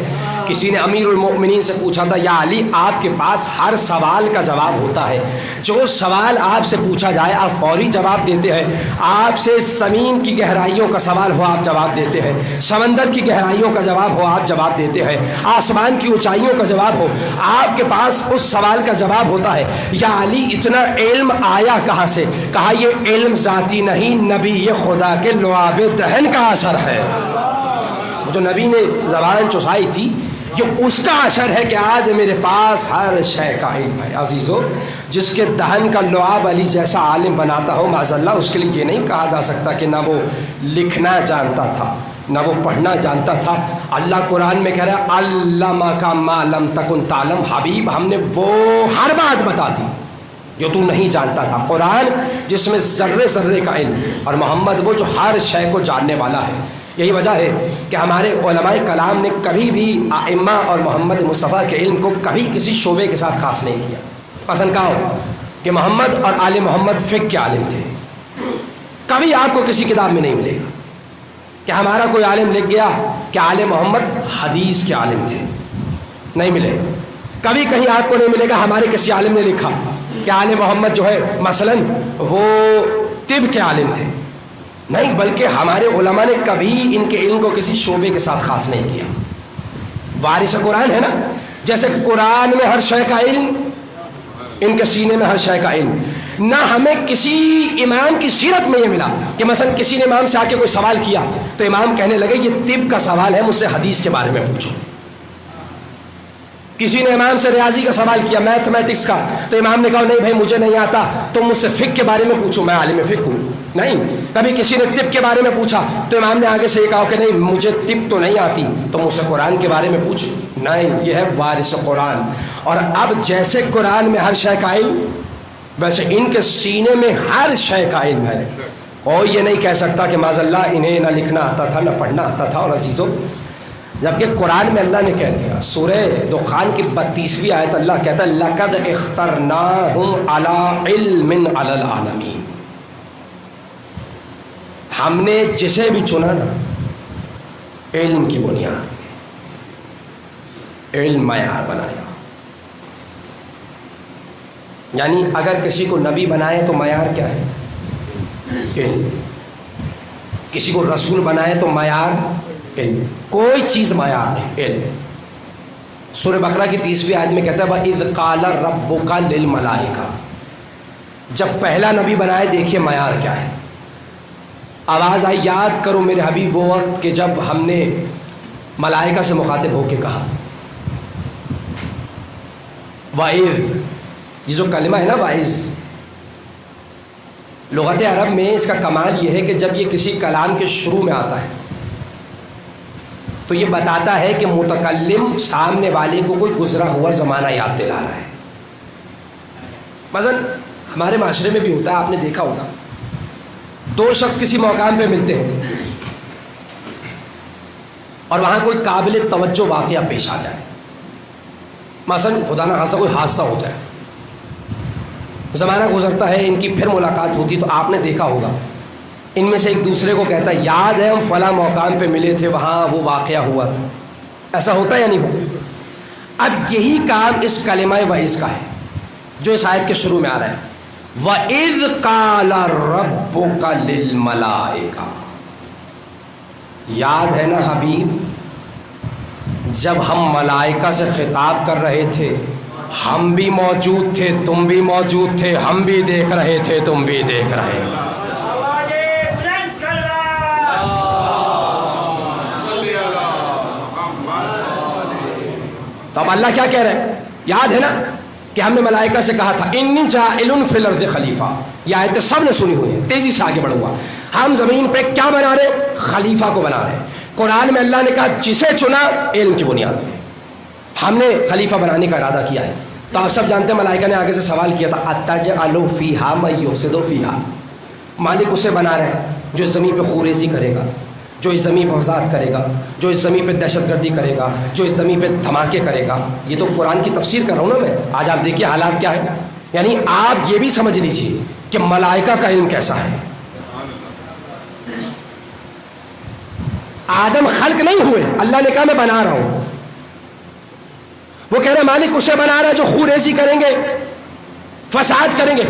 کسی نے امیر المؤمنین سے پوچھا تھا، یا علی آپ کے پاس ہر سوال کا جواب ہوتا ہے، جو سوال آپ سے پوچھا جائے آپ فوری جواب دیتے ہیں، آپ سے زمین کی گہرائیوں کا سوال ہو آپ جواب دیتے ہیں، سمندر کی گہرائیوں کا جواب ہو آپ جواب دیتے ہیں، آسمان کی اونچائیوں کا جواب ہو آپ کے پاس اس سوال کا جواب ہوتا ہے۔ یا علی اتنا علم آیا کہاں سے؟ کہا یہ علم ذاتی نہیں، نبی یہ خدا کے لعاب دہن کا اثر ہے۔ جو نبی نے زبان چسائی تھی یہ اس کا اثر ہے کہ آج میرے پاس ہر شے کا علم ہے۔ عزیزو، جس کے دہن کا لعاب علی جیسا عالم بناتا ہو معاذ اللہ، اس کے لیے یہ نہیں کہا جا سکتا کہ نہ وہ لکھنا جانتا تھا نہ وہ پڑھنا جانتا تھا۔ اللہ قرآن میں کہہ رہا ہے علمک ما لم تکن تعلم، حبیب ہم نے وہ ہر بات بتا دی جو تو نہیں جانتا تھا۔ قرآن جس میں ذرے ذرے کا علم، اور محمد وہ جو ہر شے کو جاننے والا ہے۔ یہی وجہ ہے کہ ہمارے علماء کلام نے کبھی بھی ائمہ اور محمد مصطفیٰ کے علم کو کبھی کسی شعبے کے ساتھ خاص نہیں کیا۔ پسند کہا ہو کہ محمد اور آل محمد فقہ کے عالم تھے، کبھی آپ کو کسی کتاب میں نہیں ملے گا کہ ہمارا کوئی عالم لکھ گیا کہ آل محمد حدیث کے عالم تھے، نہیں ملے گا۔ کبھی کہیں آپ کو نہیں ملے گا ہمارے کسی عالم نے لکھا کہ آل محمد جو ہے مثلا وہ طب کے عالم تھے، نہیں، بلکہ ہمارے علماء نے کبھی ان کے علم کو کسی شعبے کے ساتھ خاص نہیں کیا۔ وارث قرآن ہے نا، جیسے قرآن میں ہر شے کا علم، ان کے سینے میں ہر شے کا علم۔ نہ ہمیں کسی امام کی سیرت میں یہ ملا کہ مثلا کسی نے امام سے آ کے کوئی سوال کیا تو امام کہنے لگے یہ طب کا سوال ہے، مجھ سے حدیث کے بارے میں پوچھو۔ کسی نے امام سے ریاضی کا سوال کیا، میتھمیٹکس کا، تو امام نے کہا نہیں بھائی مجھے نہیں آتا، تم مجھ سے فقہ کے بارے میں پوچھو، میں عالم فقہ ہوں۔ نہیں، کبھی کسی نے طب کے بارے میں پوچھا تو امام نے آگے سے یہ کہا کہ نہیں مجھے طب تو نہیں آتی، تو مجھ سے قرآن کے بارے میں پوچھ۔ نہیں، یہ ہے وارث قرآن۔ اور اب جیسے قرآن میں ہر شے کا علم، ویسے ان کے سینے میں ہر شے کا علم ہے، اور یہ نہیں کہہ سکتا کہ معاذ اللہ انہیں نہ لکھنا آتا تھا نہ پڑھنا آتا تھا۔ اور عزیزوں، جبکہ قرآن میں اللہ نے کہہ دیا، سورہ دخان کی 32ویں آیت اللہ کہتا ہے لَقَدْ اخْتَرْنَاهُمْ عَلَىٰ عِلْمٍ عَلَى الْعَالَمِينَ، ہم نے جسے بھی چنا نا علم کی بنیاد پہ، علم معیار بنایا. یعنی اگر کسی کو نبی بنائے تو معیار کیا ہے؟ علم. کسی کو رسول بنائے تو معیار علم. کوئی چیز معیار نہیں، علم. سورہ بقرہ کی 30ویں آیت میں کہتا ہے وَإِذْ قَالَ رَبُّكَ لِلْمَلَائِكَةِ. جب پہلا نبی بنائے دیکھیے معیار کیا ہے. آواز آئی یاد کرو میرے حبیب وہ وقت کہ جب ہم نے ملائکہ سے مخاطب ہو کے کہا وَإِذْ، یہ جو کلمہ ہے نا وَإِذْ، لغت عرب میں اس کا کمال یہ ہے کہ جب یہ کسی کلام کے شروع میں آتا ہے تو یہ بتاتا ہے کہ متکلم سامنے والے کو کوئی گزرا ہوا زمانہ یاد دلا رہا ہے. مثلا ہمارے معاشرے میں بھی ہوتا ہے، آپ نے دیکھا ہوگا، دو شخص کسی مقام پہ ملتے ہیں اور وہاں کوئی قابل توجہ واقعہ پیش آ جائے. مثلا خدا نہ خاصہ کوئی حادثہ ہو جائے، زمانہ گزرتا ہے، ان کی پھر ملاقات ہوتی تو آپ نے دیکھا ہوگا ان میں سے ایک دوسرے کو کہتا ہے یاد ہے ہم فلاں مقام پہ ملے تھے، وہاں وہ واقعہ ہوا تھا. ایسا ہوتا ہے یا نہیں ہوتا؟ اب یہی کام اس کلمہ وَإِذْ کا ہے جو اس آیت کے شروع میں آ رہا ہے. وَإِذْ قَالَ رَبُّكَ لِلْمَلَائِكَةِ. یاد ہے نا حبیب جب ہم ملائکہ سے خطاب کر رہے تھے، ہم بھی موجود تھے، تم بھی موجود تھے، ہم بھی دیکھ رہے تھے، تم بھی دیکھ رہے تھے. تو اب اللہ کیا کہہ رہے ہیں؟ یاد ہے نا کہ ہم نے ملائکہ سے کہا تھا انی جاعل فی الارض خلیفہ. یہ آیتیں سب نے سنی ہوئی ہیں، تیزی سے آگے بڑھوں گا. ہم زمین پہ کیا بنا رہے ہیں؟ خلیفہ کو بنا رہے ہیں. قرآن میں اللہ نے کہا جسے چنا علم کی بنیاد پہ ہم نے خلیفہ بنانے کا ارادہ کیا ہے. تو آپ سب جانتے ہیں ملائکہ نے آگے سے سوال کیا تھا اتجعل فیہا من یفسد فیہا. مالک اسے بنا رہے ہیں جو اس زمین پہ خوریزی کرے گا، جو اس زمین پہ فساد کرے گا، جو اس زمین پہ دہشت گردی کرے گا، جو اس زمین پہ دھماکے کرے گا. یہ تو قرآن کی تفسیر کر رہا ہوں نا میں. آج آپ دیکھیے حالات کیا ہے. یعنی آپ یہ بھی سمجھ لیجیے کہ ملائکہ کا علم کیسا ہے. آدم خلق نہیں ہوئے، اللہ نے کہا میں بنا رہا ہوں. وہ کہہ رہے مالک اسے بنا رہا ہے جو خوریزی کریں گے، فساد کریں گے.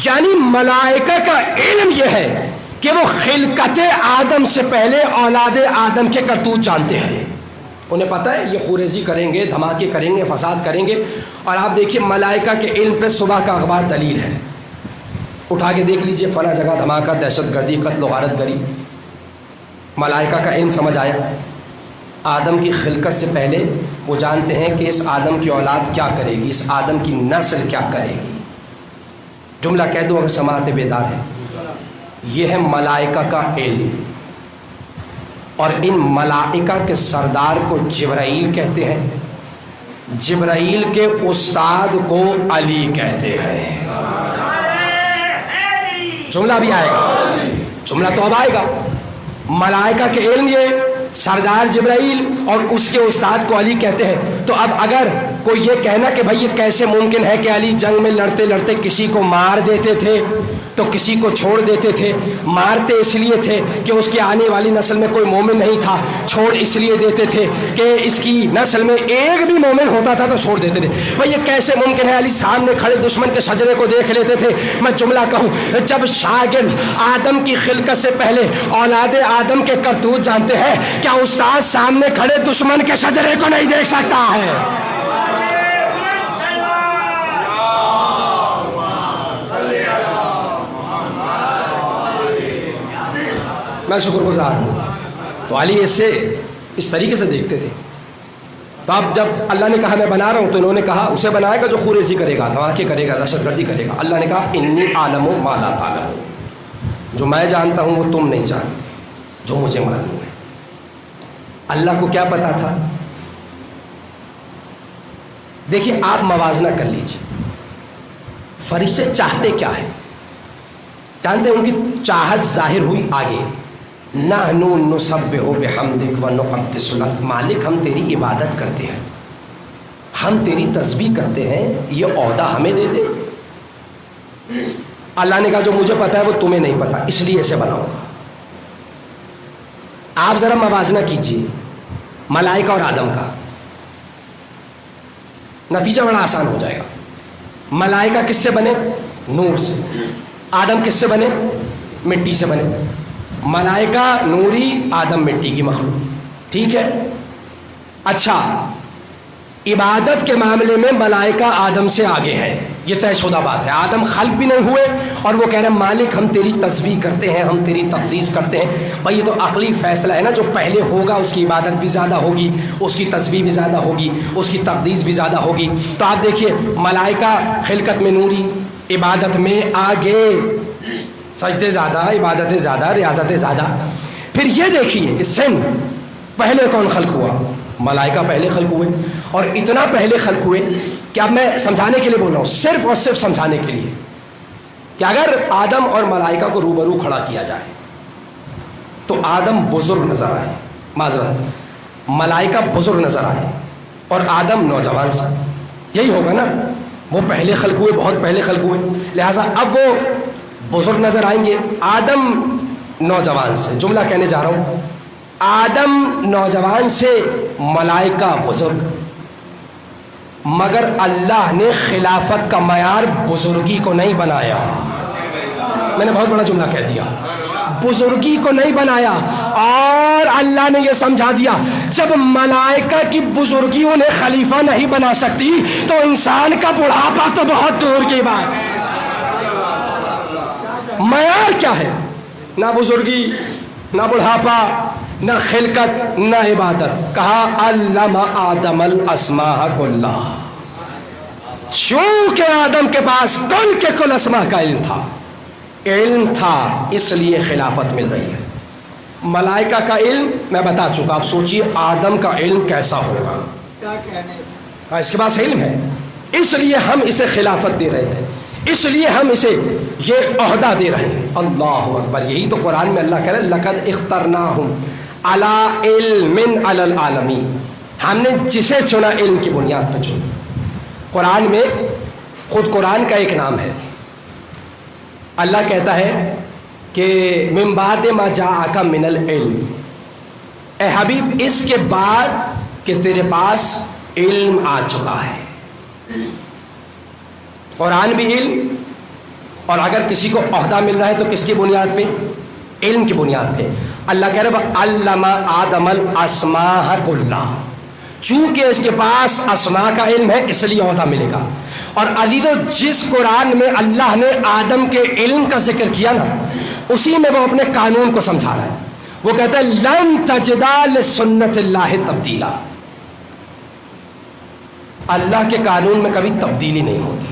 یعنی ملائکہ کا علم یہ ہے کہ وہ خلقت آدم سے پہلے اولاد آدم کے کرتوت جانتے ہیں. انہیں پتہ ہے یہ خوریزی کریں گے، دھماکے کریں گے، فساد کریں گے. اور آپ دیکھیے ملائکہ کے علم پہ صبح کا اخبار دلیل ہے. اٹھا کے دیکھ لیجئے فلاں جگہ دھماکہ، دہشت گردی، قتل و غارت گری. ملائکہ کا علم سمجھ آیا. آدم کی خلقت سے پہلے وہ جانتے ہیں کہ اس آدم کی اولاد کیا کرے گی، اس آدم کی نسل کیا کرے گی. جملہ کہہ دو اگر سماعت بیدار ہے. یہ ہے ملائکہ کا علم. اور ان ملائکہ کے سردار کو جبرائیل کہتے ہیں. جبرائیل کے استاد کو علی کہتے ہیں. جملہ بھی آئے گا، جملہ تو اب آئے گا. ملائکہ کے علم یہ، سردار جبرائیل اور اس کے استاد کو علی کہتے ہیں. تو اب اگر کوئی یہ کہنا کہ بھائی یہ کیسے ممکن ہے کہ علی جنگ میں لڑتے لڑتے کسی کو مار دیتے تھے تو کسی کو چھوڑ دیتے تھے. مارتے اس لیے تھے کہ اس کی آنے والی نسل میں کوئی مومن نہیں تھا، چھوڑ اس لیے دیتے تھے کہ اس کی نسل میں ایک بھی مومن ہوتا تھا تو چھوڑ دیتے تھے. بھائی یہ کیسے ممکن ہے؟ علی سامنے کھڑے دشمن کے شجرے کو دیکھ لیتے تھے. میں جملہ کہوں، جب شاگرد آدم کی خلقت سے پہلے اولاد آدم کے کرتوت جانتے ہیں، کیا استاد سامنے کھڑے دشمن کے شجرے کو نہیں دیکھ سکتا ہے؟ میں شکر گزار ہوں. تو علی اس طریقے سے دیکھتے تھے. تو اب جب اللہ نے کہا میں بنا رہا ہوں تو انہوں نے کہا اسے بنائے گا جو خوریزی کرے گا، دھماکے کرے گا، دہشت گردی کرے گا. اللہ نے کہا انی عالم ما لا تعلمون. جو میں جانتا ہوں وہ تم نہیں جانتے، جو مجھے معلوم ہے. اللہ کو کیا پتا تھا؟ دیکھیے آپ موازنہ کر لیجیے. فرشتے چاہتے کیا ہے؟ جانتے ہیں ان کی چاہت ظاہر ہوئی آگے. نحن نسبح بحمدک ونقدس لک. مالک ہم تیری عبادت کرتے ہیں، ہم تیری تسبیح کرتے ہیں، یہ عہدہ ہمیں دے دے. اللہ نے کہا جو مجھے پتا ہے وہ تمہیں نہیں پتا، اس لیے اسے بناؤں گا. آپ ذرا موازنہ کیجئے ملائکہ اور آدم کا، نتیجہ بڑا آسان ہو جائے گا. ملائکہ کس سے بنے؟ نور سے. آدم کس سے بنے؟ مٹی سے بنے. ملائکہ نوری، آدم مٹی کی مخلوق. ٹھیک ہے. اچھا، عبادت کے معاملے میں ملائکہ آدم سے آگے ہیں، یہ طے شدہ بات ہے. آدم خلق بھی نہیں ہوئے اور وہ کہہ رہے ہیں مالک ہم تیری تسبیح کرتے ہیں، ہم تیری تقدیس کرتے ہیں. بھائی یہ تو عقلی فیصلہ ہے نا، جو پہلے ہوگا اس کی عبادت بھی زیادہ ہوگی، اس کی تسبیح بھی زیادہ ہوگی، اس کی تقدیس بھی زیادہ ہوگی. تو آپ دیکھیے ملائکہ خلقت میں نوری، عبادت میں آگے، سجدے زیادہ، عبادتیں زیادہ، ریاضتیں زیادہ. پھر یہ دیکھیے کہ سن پہلے کون خلق ہوا؟ ملائکہ پہلے خلق ہوئے، اور اتنا پہلے خلق ہوئے کہ اب میں سمجھانے کے لیے بول رہا ہوں، صرف اور صرف سمجھانے کے لیے، کہ اگر آدم اور ملائکہ کو روبرو کھڑا کیا جائے تو آدم بزرگ نظر آئے، معذرت ملائکہ بزرگ نظر آئے اور آدم نوجوان سا. یہی ہوگا نا، وہ پہلے خلق ہوئے، بہت پہلے خلق ہوئے، لہٰذا اب وہ بزرگ نظر آئیں گے. آدم نوجوان سے، جملہ کہنے جا رہا ہوں، آدم نوجوان سے، ملائکہ بزرگ. مگر اللہ نے خلافت کا معیار بزرگی کو نہیں بنایا. میں نے بہت بڑا جملہ کہہ دیا، بزرگی کو نہیں بنایا. اور اللہ نے یہ سمجھا دیا جب ملائکہ کی بزرگی انہیں خلیفہ نہیں بنا سکتی تو انسان کا بڑھاپا تو بہت دور کی بات ہے. معیار کیا ہے؟ نہ بزرگی، نہ بڑھاپا، نہ خلقت، نہ عبادت. کہا علم آدم الاسماء کلها. چونکہ آدم کے پاس کل کے کل اسماء کا علم تھا اس لیے خلافت مل رہی ہے. ملائکہ کا علم میں بتا چکا، آپ سوچئے آدم کا علم کیسا ہوگا. اس کے پاس علم ہے، اس لیے ہم اسے خلافت دے رہے ہیں، اس لیے ہم اسے یہ عہدہ دے رہے ہیں. اللہ اکبر. یہی تو قرآن میں اللہ کہہ رہا ہے لقد اخترناہم علی علم علی العالمین. ہم نے جسے چنا علم کی بنیاد پہ چنا. قرآن میں خود قرآن کا ایک نام ہے. اللہ کہتا ہے کہ من بعد ما جاءک من العلم، اے حبیب اس کے بعد کہ تیرے پاس علم آ چکا ہے. قرآن بھی علم، اور اگر کسی کو عہدہ مل رہا ہے تو کس کی بنیاد پہ؟ علم کی بنیاد پہ. اللہ کہہ رہے وَعَلَّمَ آدَمَ الْأَسْمَاءَ كُلَّهَا. چونکہ اس کے پاس اسماء کا علم ہے اس لیے عہدہ ملے گا. اور عزیزو جس قرآن میں اللہ نے آدم کے علم کا ذکر کیا نا، اسی میں وہ اپنے قانون کو سمجھا رہا ہے. وہ کہتا ہے لن تجد لسنت اللہ تبدیلا. اللہ کے قانون میں کبھی تبدیلی نہیں ہوتی.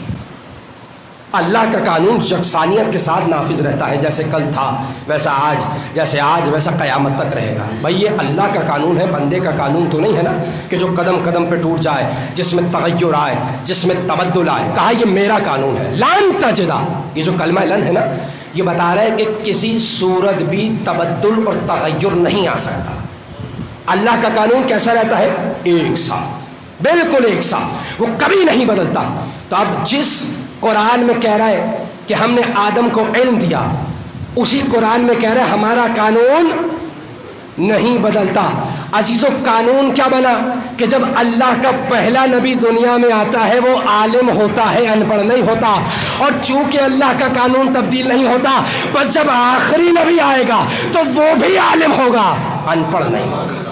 اللہ کا قانون یکسانیت کے ساتھ نافذ رہتا ہے، جیسے کل تھا ویسا آج، جیسے آج ویسا قیامت تک رہے گا. بھائی یہ اللہ کا قانون ہے، بندے کا قانون تو نہیں ہے نا کہ جو قدم قدم پہ ٹوٹ جائے، جس میں تغیر آئے، جس میں تبدل آئے. کہا یہ میرا قانون ہے. لن تجدا، یہ جو کلمہ لن ہے نا، یہ بتا رہا ہے کہ کسی صورت بھی تبدل اور تغیر نہیں آ سکتا. اللہ کا قانون کیسا رہتا ہے؟ ایک سا، بالکل ایک سا، وہ کبھی نہیں بدلتا. تو اب جس قرآن میں کہہ رہا ہے کہ ہم نے آدم کو علم دیا، اسی قرآن میں کہہ رہا ہے ہمارا قانون نہیں بدلتا. عزیزو قانون کیا بنا کہ جب اللہ کا پہلا نبی دنیا میں آتا ہے وہ عالم ہوتا ہے، ان پڑھ نہیں ہوتا. اور چونکہ اللہ کا قانون تبدیل نہیں ہوتا، بس جب آخری نبی آئے گا تو وہ بھی عالم ہوگا، ان پڑھ نہیں ہوگا.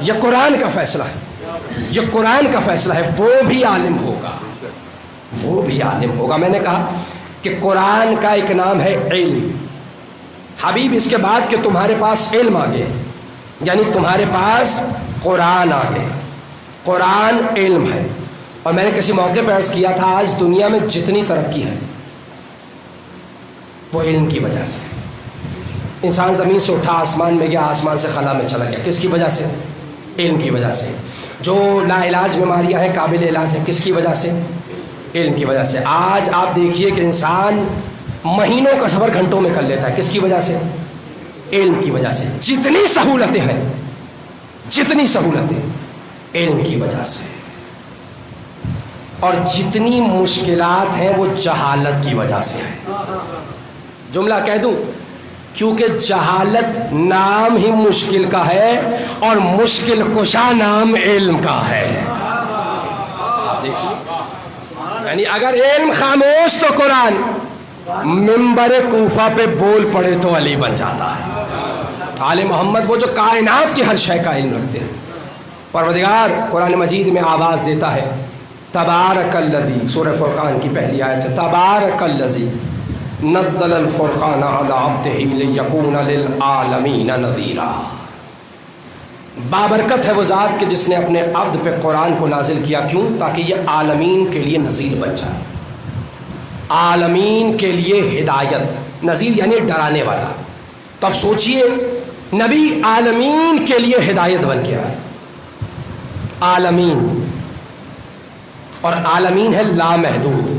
یہ قرآن کا فیصلہ ہے، یہ قرآن کا فیصلہ ہے. وہ بھی عالم ہوگا، وہ بھی عالم ہوگا. میں نے کہا کہ قرآن کا ایک نام ہے علم. حبیب اس کے بعد کہ تمہارے پاس علم آ گئے، یعنی تمہارے پاس قرآن آ گئے. قرآن علم ہے. اور میں نے کسی موقع پہ عرض کیا تھا آج دنیا میں جتنی ترقی ہے وہ علم کی وجہ سے. انسان زمین سے اٹھا آسمان میں گیا، آسمان سے خلا میں چلا گیا، کس کی وجہ سے؟ علم کی وجہ سے. جو لا علاج بیماریاں ہیں قابل علاج ہیں، کس کی وجہ سے؟ علم کی وجہ سے. آج آپ دیکھیے کہ انسان مہینوں کا سفر گھنٹوں میں کر لیتا ہے، کس کی وجہ سے؟ علم کی وجہ سے. جتنی سہولتیں ہیں، جتنی سہولتیں، علم کی وجہ سے. اور جتنی مشکلات ہیں وہ جہالت کی وجہ سے ہیں. جملہ کہہ دوں، کیونکہ جہالت نام ہی مشکل کا ہے اور مشکل کشا نام علم کا ہے. دیکھیے یعنی اگر علم خاموش تو قرآن منبر کوفہ پہ بول پڑے تو علی بن جاتا ہے. آل محمد وہ جو کائنات کی ہر شے کا علم رکھتے ہیں. پروردگار قرآن مجید میں آواز دیتا ہے تبارک الذی، سورہ فرقان کی پہلی آیت ہے تبارک الذی نزل الفرقان علی عبدہ لیکون للعالمین نذیرا. بابرکت ہے وہ ذات کہ جس نے اپنے عبد پہ قرآن کو نازل کیا. کیوں؟ تاکہ یہ عالمین کے لیے نذیر بن جائے، عالمین کے لیے ہدایت. نذیر یعنی ڈرانے والا. تو اب سوچئے نبی عالمین کے لیے ہدایت بن کے آئے. عالمین، اور عالمین ہے لامحدود.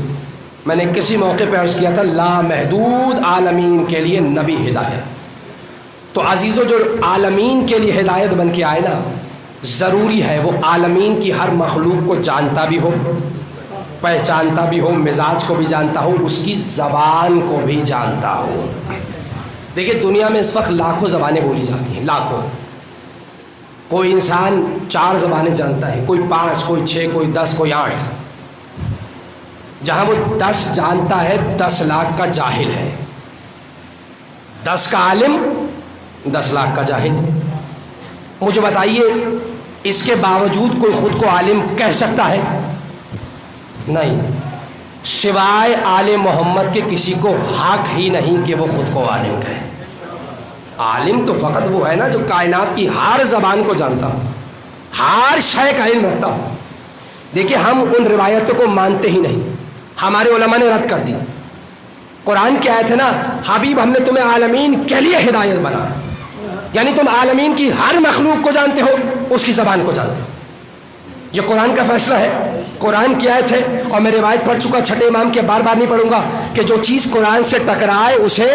میں نے کسی موقع پہ عرض کیا تھا لامحدود عالمین کے لیے نبی ہدایت. تو عزیزو جو عالمین کے لیے ہدایت بن کے آئے نا، ضروری ہے وہ عالمین کی ہر مخلوق کو جانتا بھی ہو، پہچانتا بھی ہو، مزاج کو بھی جانتا ہو، اس کی زبان کو بھی جانتا ہو. دیکھیں دنیا میں اس وقت لاکھوں زبانیں بولی جاتی ہیں، لاکھوں. کوئی انسان 4 زبانیں جانتا ہے، کوئی 5، کوئی 6، کوئی 10، کوئی 8. جہاں وہ 10 جانتا ہے 10 لاکھ کا جاہل ہے. 10 کا عالم 10 لاکھ کا جاہل. مجھے بتائیے اس کے باوجود کوئی خود کو عالم کہہ سکتا ہے؟ نہیں، سوائے آل محمد کے کسی کو حق ہی نہیں کہ وہ خود کو عالم کہے. عالم تو فقط وہ ہے نا جو کائنات کی ہر زبان کو جانتا ہو، ہر شے کا علم رکھتا ہو. دیکھیے ہم ان روایتوں کو مانتے ہی نہیں، ہمارے علماء نے رد کر دی. قرآن کی آیت ہے نا حبیب ہم نے تمہیں عالمین کے لیے ہدایت بنا، یعنی تم عالمین کی ہر مخلوق کو جانتے ہو، اس کی زبان کو جانتے ہو. یہ قرآن کا فیصلہ ہے، قرآن کی آیت ہے. اور میں روایت پڑھ چکا چھٹے امام کے، بار بار نہیں پڑھوں گا، کہ جو چیز قرآن سے ٹکرائے اسے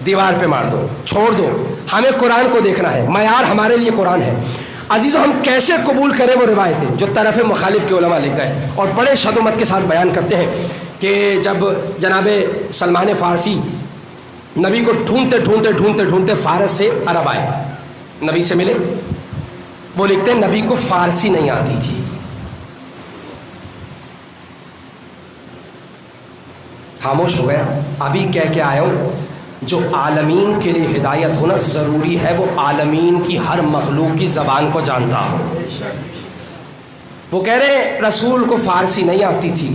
دیوار پہ مار دو، چھوڑ دو. ہمیں قرآن کو دیکھنا ہے، معیار ہمارے لیے قرآن ہے. عزیزو ہم کیسے قبول کریں وہ روایتیں جو طرف مخالف کے علماء لکھ گئے اور بڑے شد و مت کے ساتھ بیان کرتے ہیں کہ جب جناب سلمان فارسی نبی کو ڈھونڈتے ڈھونڈتے ڈھونڈتے ڈھونڈتے فارس سے عرب آئے، نبی سے ملے. وہ لکھتے ہیں نبی کو فارسی نہیں آتی تھی. خاموش ہو گیا. ابھی کہہ کے آیا ہوں جو عالمین کے لیے ہدایت ہونا ضروری ہے وہ عالمین کی ہر مخلوق کی زبان کو جانتا ہو. وہ کہہ رہے ہیں رسول کو فارسی نہیں آتی تھی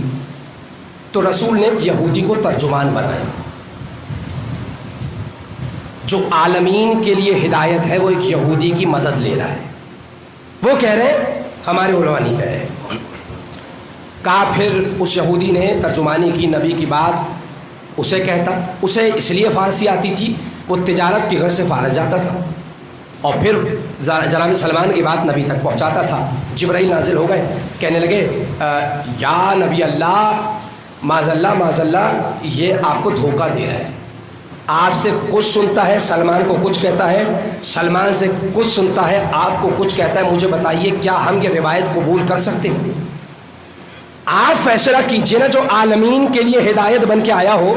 تو رسول نے ایک یہودی کو ترجمان بنایا. جو عالمین کے لیے ہدایت ہے وہ ایک یہودی کی مدد لے رہا ہے. وہ کہہ رہے ہیں، ہمارے علماء نہیں کہہ رہے. کہا پھر اس یہودی نے ترجمانی کی نبی کی بات اسے کہتا. اسے اس لیے فارسی آتی تھی، وہ تجارت کی غرض سے فارس جاتا تھا اور پھر جناب سلمان کی بات نبی تک پہنچاتا تھا. جبرائیل نازل ہو گئے، کہنے لگے یا نبی اللہ معاذ اللہ یہ آپ کو دھوکہ دے رہا ہے. آپ سے کچھ سنتا ہے، سلمان کو کچھ کہتا ہے، سلمان سے کچھ سنتا ہے، آپ کو کچھ کہتا ہے. مجھے بتائیے کیا ہم یہ روایت قبول کر سکتے ہیں؟ آپ فیصلہ کیجئے نا، جو عالمین کے لیے ہدایت بن کے آیا ہو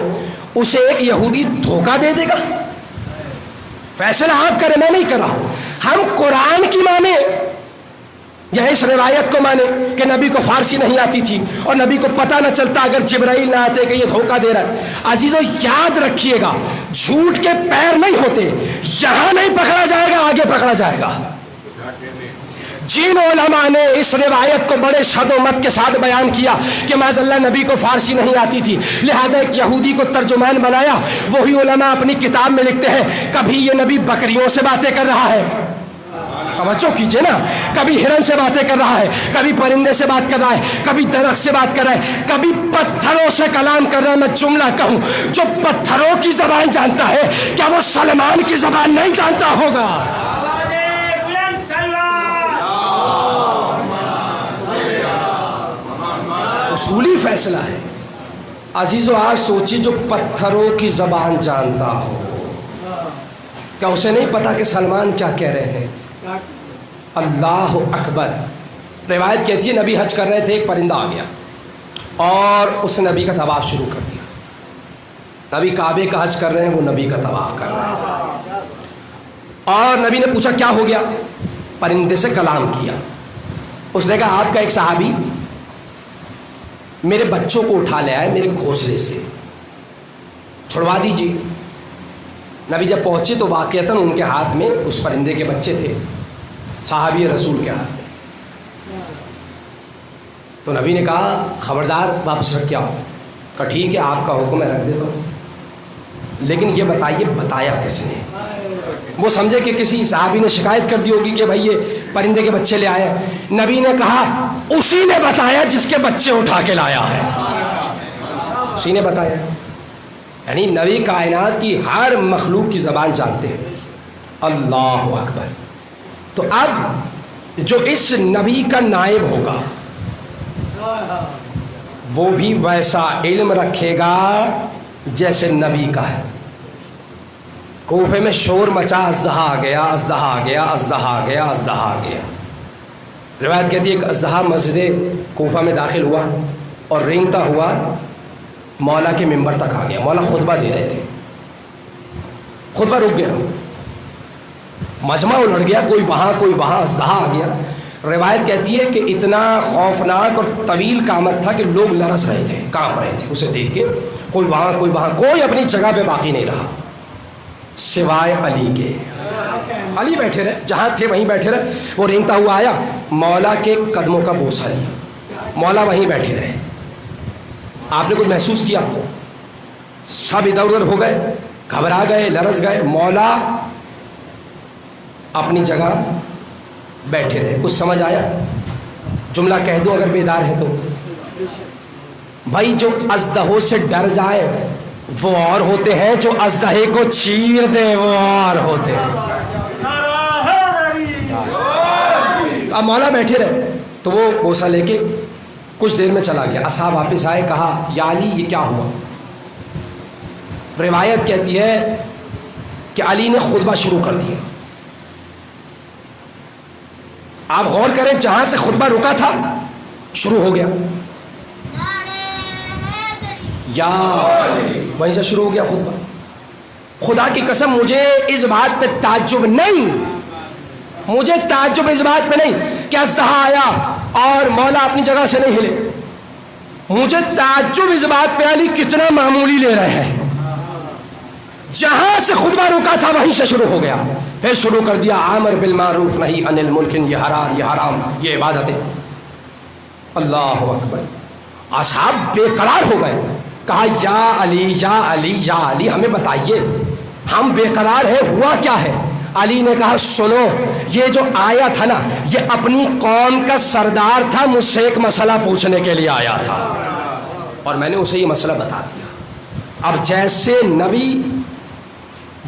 اسے ایک یہودی دھوکہ دے دے گا؟ فیصلہ آپ کریں، میں نہیں کر رہا ہوں. ہم قرآن کی مانیں یا اس روایت کو مانیں کہ نبی کو فارسی نہیں آتی تھی اور نبی کو پتہ نہ چلتا اگر جبرائیل نہ آتے کہ یہ دھوکہ دے رہا ہے. عزیزو یاد رکھیے گا جھوٹ کے پیر نہیں ہوتے، یہاں نہیں پکڑا جائے گا، آگے پکڑا جائے گا. جن علماء نے اس روایت کو بڑے شد و مت کے ساتھ بیان کیا کہ معاذ اللہ نبی کو فارسی نہیں آتی تھی لہذا ایک یہودی کو ترجمان بنایا، وہی علماء اپنی کتاب میں لکھتے ہیں کبھی یہ نبی بکریوں سے باتیں کر رہا ہے، توجہ کیجئے نا، کبھی ہرن سے باتیں کر رہا ہے، کبھی پرندے سے بات کر رہا ہے، کبھی درخت سے بات کر رہا ہے، کبھی پتھروں سے کلام کر رہا ہے. میں جملہ کہوں، جو پتھروں کی زبان جانتا ہے کیا وہ سلمان کی زبان نہیں جانتا ہوگا؟ اصولی فیصلہ ہے. عزیزو آج سوچیے جو پتھروں کی زبان جانتا ہو، کیا اسے نہیں پتا کہ سلمان کیا کہہ رہے ہیں؟ اللہ اکبر. روایت کہتی ہے نبی حج کر رہے تھے، ایک پرندہ آ گیا اور اس نے نبی کا طواف شروع کر دیا. نبی کعبے کا حج کر رہے ہیں، وہ نبی کا طواف کر رہے ہیں. اور نبی نے پوچھا کیا ہو گیا؟ پرندے سے کلام کیا. اس نے کہا آپ کا ایک صحابی میرے بچوں کو اٹھا لے آئے میرے گھونسلے سے، چھڑوا دیجیے. نبی جب پہنچے تو واقعتاً ان کے ہاتھ میں اس پرندے کے بچے تھے، صحابی رسول کے ہاتھ میں. تو نبی نے کہا خبردار واپس رکھ کے آؤ. کہا ٹھیک ہے آپ کا حکم ہے رکھ دیتا ہوں، لیکن یہ بتائیے بتایا کس نے؟ وہ سمجھے کہ کسی صحابی نے شکایت کر دی ہوگی کہ بھائی یہ پرندے کے بچے لے آئے. نبی نے کہا اسی نے بتایا جس کے بچے اٹھا کے لایا ہے، اسی نے بتایا. یعنی نبی کائنات کی ہر مخلوق کی زبان جانتے ہیں. اللہ اکبر. تو اب جو اس نبی کا نائب ہوگا وہ بھی ویسا علم رکھے گا جیسے نبی کا ہے. کوفے میں شور مچا، اژدہا آ گیا، اژدہا آ گیا، اژدہا آ گیا، اژدہا آ گیا. روایت کہتی ہے کہ اژدہا مسجد کوفہ میں داخل ہوا اور رینگتا ہوا مولا کے ممبر تک آ گیا. مولا خطبہ دے رہے تھے، خطبہ رک گیا، مجمع الٹ گیا، کوئی وہاں کوئی وہاں، اژدہا آ گیا. روایت کہتی ہے کہ اتنا خوفناک اور طویل قامت تھا کہ لوگ لرز رہے تھے، کانپ رہے تھے اسے دیکھ کے. کوئی وہاں کوئی وہاں، کوئی اپنی جگہ پہ باقی نہیں رہا سوائے علی کے. علی بیٹھے رہے، جہاں تھے وہیں بیٹھے رہے. وہ رینگتا ہوا آیا، مولا کے قدموں کا بوسہ لیا، مولا وہیں بیٹھے رہے. آپ نے کچھ محسوس کیا؟ سب ادھر ادھر ہو گئے، گھبرا گئے، لرز گئے. مولا اپنی جگہ بیٹھے رہے. کچھ سمجھ آیا؟ جملہ کہہ دو اگر بیدار ہے تو. بھائی جو اژدہوں سے ڈر جائے وہ اور ہوتے ہیں، جو اژدہے کو چیر دے وہ اور ہوتے ہیں. اب مولا بیٹھے رہے تو وہ بوسہ لے کے کچھ دیر میں چلا گیا. اصحاب واپس آئے، کہا یا علی یہ کیا ہوا؟ روایت کہتی ہے کہ علی نے خطبہ شروع کر دیا. آپ غور کریں، جہاں سے خطبہ رکا تھا شروع ہو گیا، یا وہیں سے شروع ہو گیا خطبہ. خدا کی قسم مجھے اس بات پہ تعجب نہیں، مجھے تعجب اس بات پہ نہیں کہ اژدہا آیا اور مولا اپنی جگہ سے نہیں ہلے. مجھے تعجب اس بات پہ علی کتنا معمولی لے رہے ہیں. جہاں سے خطبہ رکا تھا وہیں سے شروع ہو گیا. پھر شروع کر دیا عامر بالمعروف نہیں عن المنکر، یہ حلال یہ حرام یہ عبادت ہے. اللہ اکبر. اصحاب بے قرار ہو گئے. کہا یا علی یا علی یا علی ہمیں بتائیے، ہم بے قرار ہیں، ہوا کیا ہے؟ علی نے کہا سنو، یہ جو آیا تھا نا یہ اپنی قوم کا سردار تھا، مجھ سے ایک مسئلہ پوچھنے کے لیے آیا تھا اور میں نے اسے یہ مسئلہ بتا دیا. اب جیسے نبی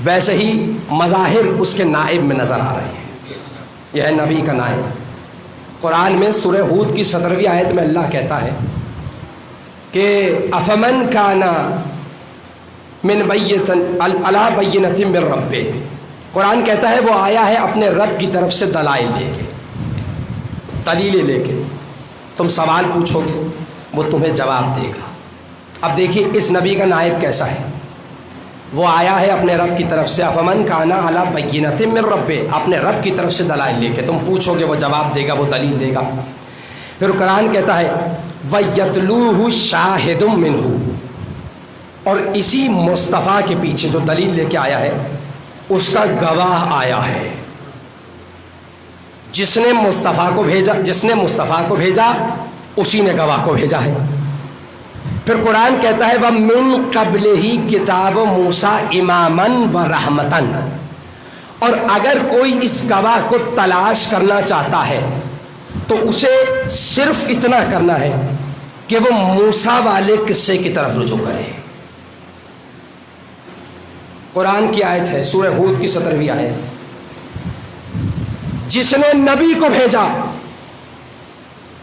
ویسے ہی مظاہر اس کے نائب میں نظر آ رہے ہیں. یہ ہے نبی کا نائب. قرآن میں سورہ ہود کی 17ویں آیت میں اللہ کہتا ہے کہ افمن کانا من علی بینۃ من ربہ. قرآن کہتا ہے وہ آیا ہے اپنے رب کی طرف سے دلائل لے کے، دلیلیں لے کے. تم سوال پوچھو گے وہ تمہیں جواب دے گا. اب دیکھیے اس نبی کا نائب کیسا ہے. وہ آیا ہے اپنے رب کی طرف سے، افمن کانا علی بینۃ من ربہ، اپنے رب کی طرف سے دلائل لے کے. تم پوچھو گے وہ جواب دے گا، وہ دلیل دے گا. پھر قرآن کہتا ہے وَيَتْلُوهُ شَاهِدٌ مِّنْهُ، اور اسی مصطفیٰ کے پیچھے جو دلیل لے کے آیا ہے اس کا گواہ آیا ہے. جس نے مصطفیٰ کو بھیجا اسی نے گواہ کو بھیجا ہے. پھر قرآن کہتا ہے وَمِن قَبْلِهِ كِتَابُ مُوسَىٰ إِمَامًا وَرَحْمَةً، اور اگر کوئی اس گواہ کو تلاش کرنا چاہتا ہے تو اسے صرف اتنا کرنا ہے کہ وہ موسیٰ والے قصے کی طرف رجوع کرے. قرآن کی آیت ہے سورہ ہود کی 17ویں آیت. جس نے نبی کو بھیجا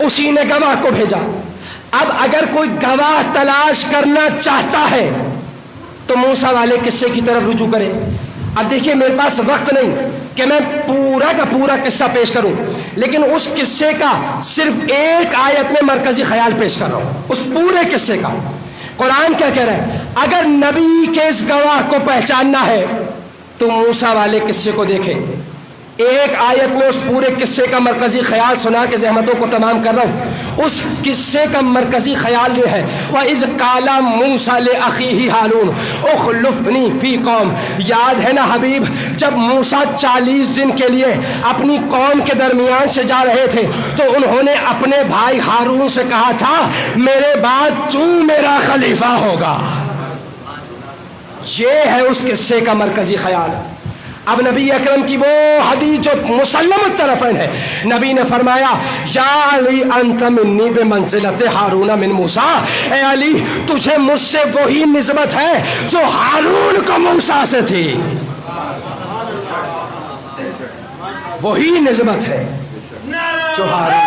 اسی نے گواہ کو بھیجا. اب اگر کوئی گواہ تلاش کرنا چاہتا ہے تو موسیٰ والے قصے کی طرف رجوع کرے. اب دیکھیے میرے پاس وقت نہیں کہ میں پورا کا پورا قصہ پیش کروں، لیکن اس قصے کا صرف ایک آیت میں مرکزی خیال پیش کر رہا ہوں، اس پورے قصے کا. قرآن کیا کہہ رہا ہے؟ اگر نبی کے اس گواہ کو پہچاننا ہے تو موسیٰ والے قصے کو دیکھیں. ایک آیت میں اس پورے قصے کا مرکزی خیال سنا کے زحمتوں کو تمام کر رہا ہوں. اس قصے کا مرکزی خیال یہ ہے وَإِذْ قَالَ مُوسَىٰ لِأَخِيهِ هَارُونَ اُخْلُفْنِي فِي قَوْمِ. یاد ہے نا حبیب جب موسیٰ 40 دن کے لیے اپنی قوم کے درمیان سے جا رہے تھے تو انہوں نے اپنے بھائی ہارون سے کہا تھا میرے بعد تو میرا خلیفہ ہوگا. یہ ہے اس قصے کا مرکزی خیال. اب نبی اکرم کی وہ حدیث جو مسلم الطرفین ہے, نبی نے فرمایا یا علی انت منی بمنزلت ہارون من موسیٰ. اے علی تجھے مجھ سے وہی نسبت ہے جو ہارون کو موسیٰ سے تھی. وہی نسبت ہے جو ہارون.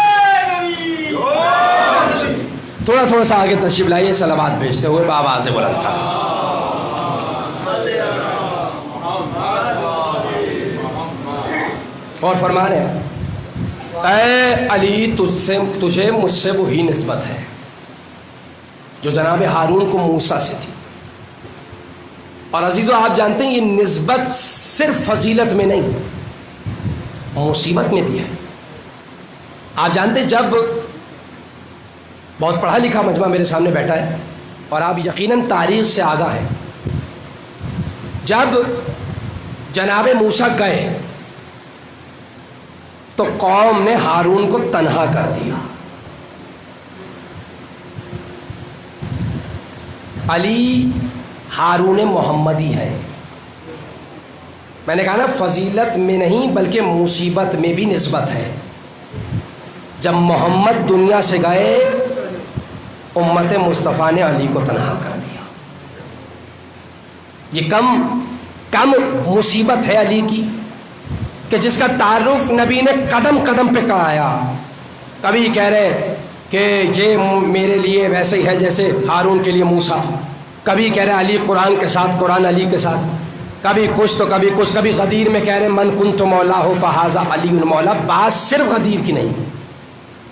تھوڑا تھوڑا سا آگے تشریف لائیے صلوات بھیجتے ہوئے بآواز بلند تھا. اور فرما رہے ہیں اے علی تجھے مجھ سے وہی نسبت ہے جو جناب ہارون کو موسیٰ سے تھی. اور عزیزو آپ جانتے ہیں یہ نسبت صرف فضیلت میں نہیں مصیبت میں بھی ہے. آپ جانتے ہیں جب بہت پڑھا لکھا مجمع میرے سامنے بیٹھا ہے اور آپ یقیناً تاریخ سے آگاہ ہیں, جب جناب موسیٰ گئے تو قوم نے ہارون کو تنہا کر دیا. علی ہارون محمدی ہے. میں نے کہا نا فضیلت میں نہیں بلکہ مصیبت میں بھی نسبت ہے. جب محمد دنیا سے گئے امت مصطفیٰ نے علی کو تنہا کر دیا. یہ کم مصیبت ہے علی کی کہ جس کا تعارف نبی نے قدم قدم پہ کرایا. کبھی کہہ رہے کہ یہ میرے لیے ویسے ہی ہے جیسے ہارون کے لیے موسیٰ, کبھی کہہ رہے علی قرآن کے ساتھ قرآن علی کے ساتھ, کبھی کچھ تو کبھی کچھ. کبھی غدیر میں کہہ رہے من کنت مولا فہذا علی المولا. بات صرف غدیر کی نہیں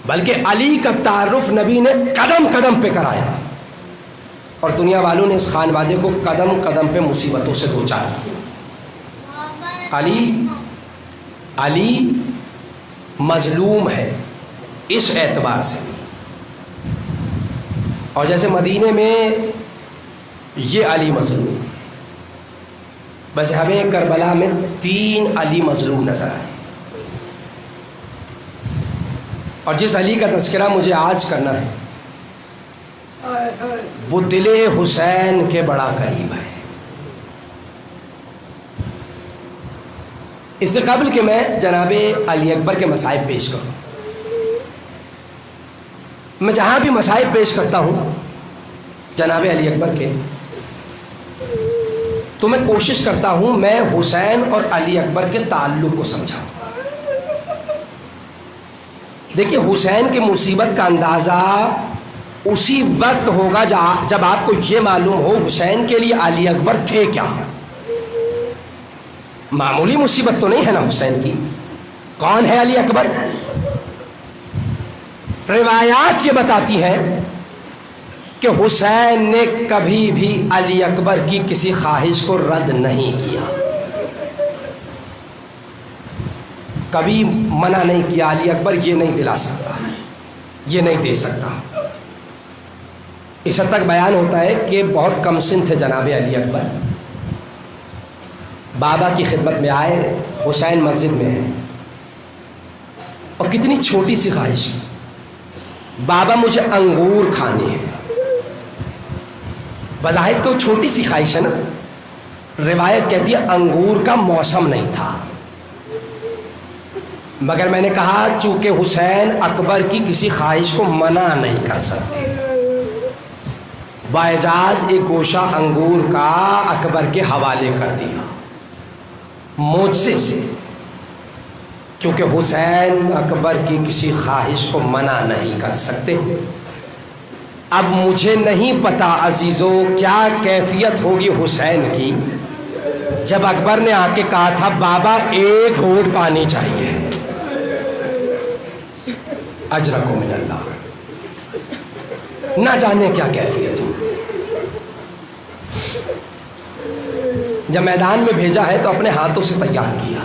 بلکہ علی کا تعارف نبی نے قدم قدم پہ کرایا اور دنیا والوں نے اس خانوادے کو قدم قدم پہ مصیبتوں سے دوچار کیا. علی مظلوم ہے اس اعتبار سے بھی. اور جیسے مدینے میں یہ علی مظلوم, بس ہمیں کربلا میں 3 علی مظلوم نظر آئے. اور جس علی کا تذکرہ مجھے آج کرنا ہے وہ دل حسین کے بڑا قریب ہے. اس سے قبل کہ میں جناب علی اکبر کے مصائب پیش کروں, میں جہاں بھی مصائب پیش کرتا ہوں جناب علی اکبر کے تو میں کوشش کرتا ہوں میں حسین اور علی اکبر کے تعلق کو سمجھاؤں. دیکھیے حسین کی مصیبت کا اندازہ اسی وقت ہوگا جب آپ کو یہ معلوم ہو حسین کے لیے علی اکبر تھے کیا. معمولی مصیبت تو نہیں ہے نا حسین کی. کون ہے علی اکبر؟ روایات یہ بتاتی ہیں کہ حسین نے کبھی بھی علی اکبر کی کسی خواہش کو رد نہیں کیا, کبھی منع نہیں کیا علی اکبر یہ نہیں دلا سکتا, یہ نہیں دے سکتا. اس حد تک بیان ہوتا ہے کہ بہت کم سن تھے جناب علی اکبر, بابا کی خدمت میں آئے, حسین مسجد میں ہے اور کتنی چھوٹی سی خواہش, بابا مجھے انگور کھانے ہیں. بظاہر تو چھوٹی سی خواہش ہے نا, روایت کہتی ہے انگور کا موسم نہیں تھا, مگر میں نے کہا چونکہ حسین اکبر کی کسی خواہش کو منع نہیں کر سکتے, باعجاز ایک گوشہ انگور کا اکبر کے حوالے کر دیا معجزے سے, کیونکہ حسین اکبر کی کسی خواہش کو منع نہیں کر سکتے. اب مجھے نہیں پتا عزیزو کیا کیفیت ہوگی حسین کی جب اکبر نے آ کے کہا تھا بابا ایک گھونٹ پانی چاہیے, اجرکم من اللہ. نہ جانے کیا کیفیت ہے. جب میدان میں بھیجا ہے تو اپنے ہاتھوں سے تیار کیا،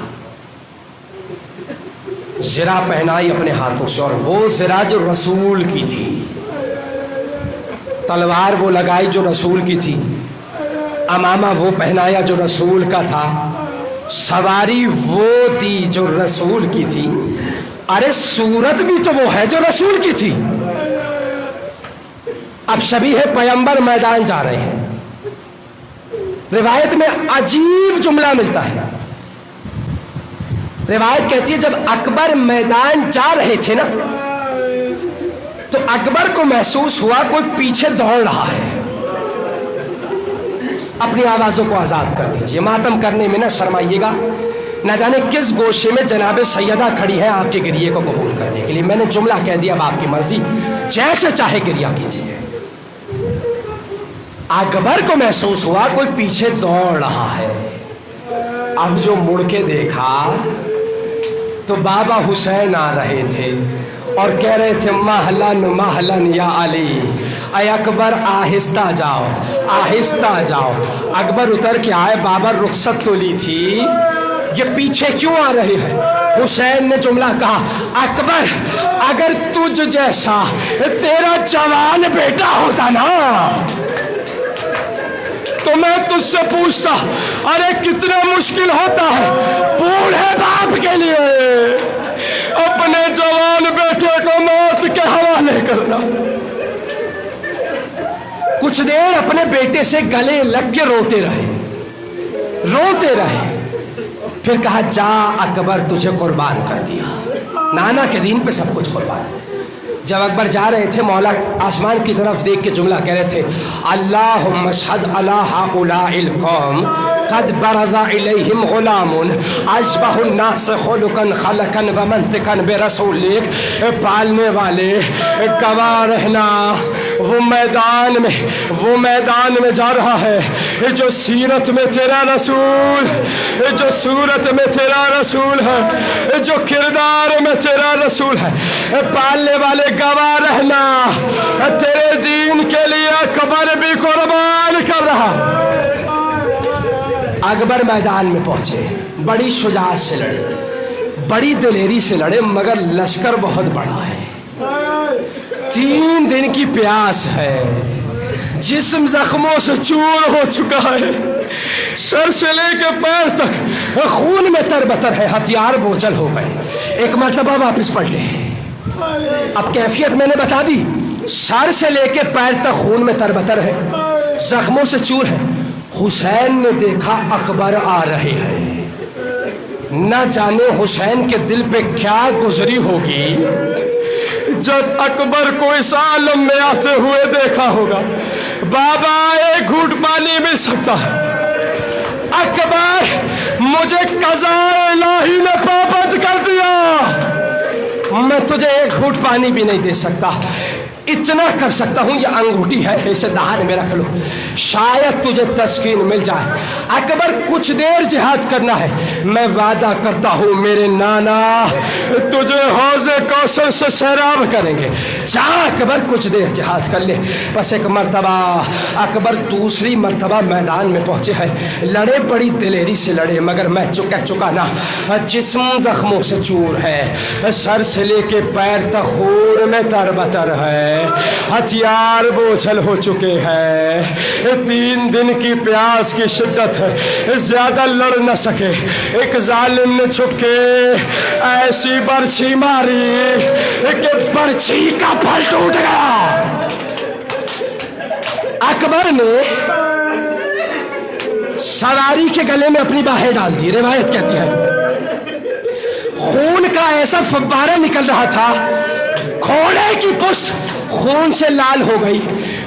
زرہ پہنائی اپنے ہاتھوں سے، اور وہ زرہ جو رسول کی تھی، تلوار وہ لگائی جو رسول کی تھی، امامہ وہ پہنایا جو رسول کا تھا، سواری وہ دی جو رسول کی تھی، ارے صورت بھی تو وہ ہے جو رسول کی تھی۔ اب شبیہ پیمبر میدان جا رہے ہیں، روایت میں عجیب جملہ ملتا ہے، روایت کہتی ہے جب اکبر میدان جا رہے تھے نا تو اکبر کو محسوس ہوا کوئی پیچھے دوڑ رہا ہے۔ اپنی آوازوں کو آزاد کر دیجئے، ماتم کرنے میں نہ شرمائیے گا، نہ جانے کس گوشے میں جناب سیدہ کھڑی ہے آپ کے گریے کو قبول کرنے کے لیے۔ میں نے جملہ کہہ دیا، اب آپ کی مرضی، جیسے چاہے گریہ کیجیے۔ اکبر کو محسوس ہوا کوئی پیچھے دوڑ رہا ہے، اب جو مڑ کے دیکھا تو بابا حسین آ رہے تھے اور کہہ رہے تھے مہلن مہلن یا علی، اے اکبر آہستہ جاؤ آہستہ جاؤ۔ اکبر اتر کے آئے، بابا رخصت تو لی تھی، یہ پیچھے کیوں آ رہے ہیں؟ حسین نے جملہ کہا، اکبر اگر تجھ جیسا تیرا جوان بیٹا ہوتا نا تو میں تجھ سے پوچھتا، ارے کتنا مشکل ہوتا ہے بوڑھے باپ کے لیے اپنے جوان بیٹے کو موت کے حوالے کرنا۔ کچھ دیر اپنے بیٹے سے گلے لگ کے روتے رہے، پھر کہا جا اکبر تجھے قربان کر دیا، نانا کے دین پہ سب کچھ قربان۔ جب اکبر جا رہے تھے مولا آسمان کی طرف دیکھ کے جملہ کہہ رہے تھے، اللہم اشہد علی ہؤلاء القوم قد برز الیہم غلام اشبہ الناس خلقا خلقا ومنطقا برسولک۔ پالنے والے گواہ رہنا، وہ میدان میں جا رہا ہے جو سیرت میں تیرا رسول، جو صورت میں تیرا رسول ہے، جو کردار میں تیرا رسول ہے۔ پالنے والے گواہ رہنا، تیرے دین کے لیے اکبر بھی قربان کر رہا۔ اکبر میدان میں پہنچے، بڑی شجاعت سے لڑے، بڑی دلیری سے لڑے، مگر لشکر بہت بڑا ہے، 3 دن کی پیاس ہے، جسم زخموں سے چور ہو چکا ہے، سر سے لے کے پیر تک خون میں تربتر ہے، ہتھیار بوجھل ہو گئے۔ ایک مرتبہ واپس پڑھ لے، اب کیفیت میں نے بتا دی، سر سے لے کے پیر تک خون میں تربتر ہے، زخموں سے چور ہے۔ حسین نے دیکھا اکبر آ رہے ہیں، نہ جانے حسین کے دل پہ کیا گزری ہوگی جب اکبر کو اس عالم میں آتے ہوئے دیکھا ہوگا۔ بابا ایک گھونٹ پانی مل سکتا ہے، اکبر مجھے قضاء الہی نے پابند کر دیا، میں تجھے ایک گھونٹ پانی بھی نہیں دے سکتا، اتنا کر سکتا ہوں یہ انگوٹھی ہے اسے دہان میں رکھ لو، شاید تجھے تسکین مل جائے۔ اکبر کچھ دیر جہاد کرنا ہے، میں وعدہ کرتا ہوں میرے نانا تجھے حوض کوثر سے سیراب کریں گے، جا اکبر کچھ دیر جہاد کر لے۔ بس ایک مرتبہ اکبر دوسری مرتبہ میدان میں پہنچے ہیں، لڑے بڑی دلیری سے لڑے، مگر میں کہہ چکا نا، جسم زخموں سے چور ہے، سر سے لے کے پیر تک خون میں تربتر ہے، ہتھیار بوجھل ہو چکے ہیں، 3 دن کی پیاس کی شدت ہے، زیادہ لڑ نہ سکے۔ ایک ظالم نے چھپ کے ایسی برچھی ماری کہ برچھی کا پھل ٹوٹ گیا۔ اکبر نے سواری کے گلے میں اپنی باہیں ڈال دی، روایت کہتی ہے خون کا ایسا فوارہ نکل رہا تھا، گھوڑے کی پشت خون سے لال ہو گئی،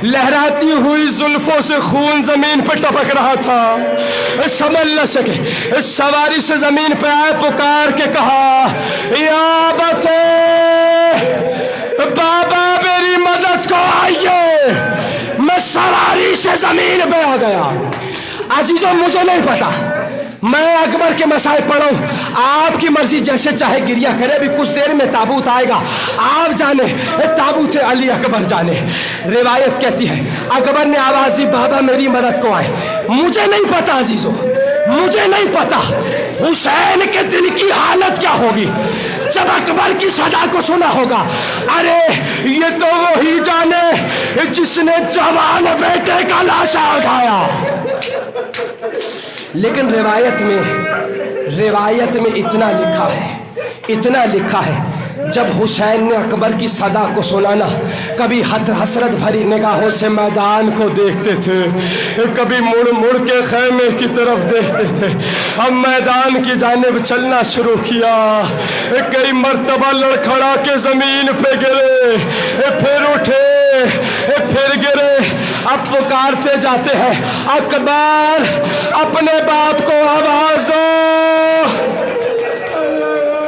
لہراتی ہوئی زلفوں سے خون زمین پہ ٹپک رہا تھا، سنبھل نہ سکے، سواری سے زمین پہ آئے، پکار کے کہا یا بتے بابا میری مدد کو آئیے۔ میں سواری سے زمین پہ آ گیا۔ عزیزوں مجھے نہیں پتا، میں اکبر کے مسائل پڑھوں، آپ کی مرضی جیسے چاہے گریہ کرے، ابھی کچھ دیر میں تابوت آئے گا، آپ جانے تابوت علی اکبر جانے۔ روایت کہتی ہے اکبر نے آواز دی بابا میری مدد کو آئے۔ مجھے نہیں پتا عزیزوں، مجھے نہیں پتا حسین کے دل کی حالت کیا ہوگی جب اکبر کی صدا کو سنا ہوگا. ارے یہ تو وہی جانے جس نے جوان بیٹے کا لاشا اٹھایا. لیکن روایت میں اتنا لکھا ہے جب حسین نے اکبر کی صدا کو سنا نا, کبھی حسرت بھری نگاہوں سے میدان کو دیکھتے تھے, کبھی مڑ کے خیمے کی طرف دیکھتے تھے. اب میدان کی جانب چلنا شروع کیا, کئی مرتبہ لڑکھڑا کے زمین پہ گرے, پھر اٹھے, پھر گرے. اب پکارتے جاتے ہیں اکبر, اپنے باپ کو آواز دو.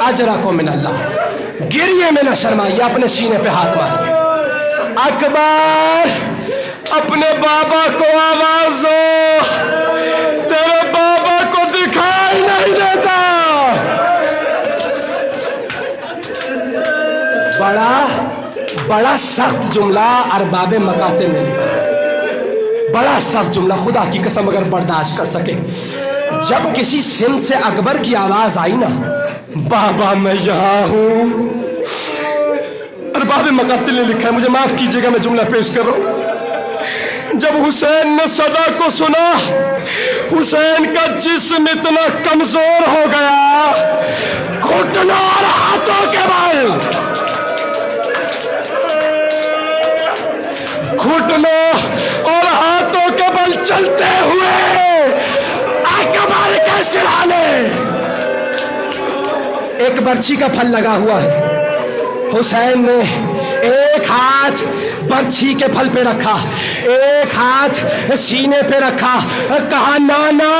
اجرکم من اللہ, گریے میں نہ شرمائیے, اپنے سینے پہ ہاتھ ماریے. اکبر, اپنے بابا کو آواز دو, تیرے بابا کو دکھائی نہیں دیتا. بڑا سخت جملہ ارباب مکاتب میں لکھا, بڑا سخت جملہ, خدا کی قسم اگر برداشت کر سکے. جب کسی سندھ سے اکبر کی آواز آئی نا, بابا میں یہاں ہوں. ارباب مکاتب نے لکھا ہے, مجھے معاف کیجیے گا میں جملہ پیش کر رہا ہوں. جب حسین نے صدا کو سنا, حسین کا جسم اتنا کمزور ہو گیا, گھٹنوں اور ہاتھوں کے بل, گھٹنوں اور ہاتھوں کے بل چلتے ہوئے اکبر کے سرانے. ایک برچھی کا پھل لگا ہوا ہے, حسین نے ایک ہاتھ برچھی کے پھل پہ رکھا, ایک ہاتھ سینے پہ رکھا, کہا نانا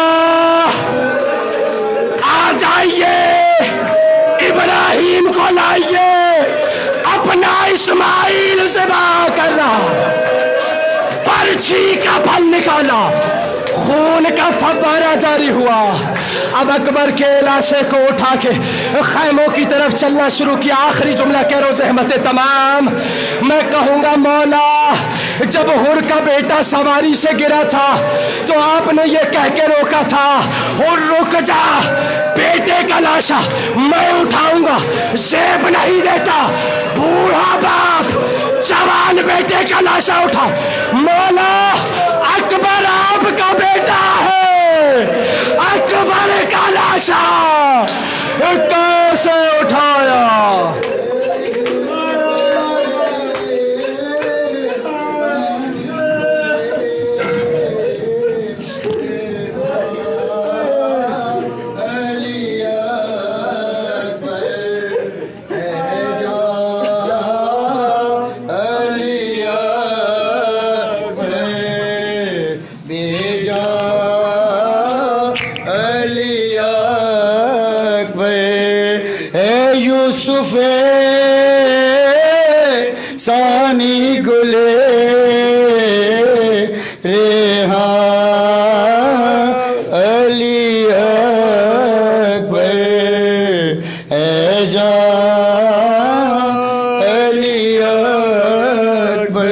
آ جائیے, ابراہیم کو لائیے, اپنا اسماعیل ذبح کر رہا. برچھی کا پھل نکالا, خون کا فوارہ جاری ہوا. اب اکبر کے لاشے کو اٹھا کے خیموں کی طرف چلنا شروع کیا. آخری جملہ کہہ رہا ہوں زحمت تمام, میں کہوں گا مولا, جب حر کا بیٹا سواری سے گرا تھا تو آپ نے یہ کہہ کے روکا تھا, حر رک جا, بیٹے کا لاشا میں اٹھاؤں گا, زیب نہیں دیتا. بوڑھا باپ جوان بیٹے کا لاشا اٹھا. مولا اکبر آپ کا بیٹا ہے, اکبر کا لاشا کیسے اٹھایا. یوسف ثانی گلے ریحان علی اکبر, اے جان علی اکبر,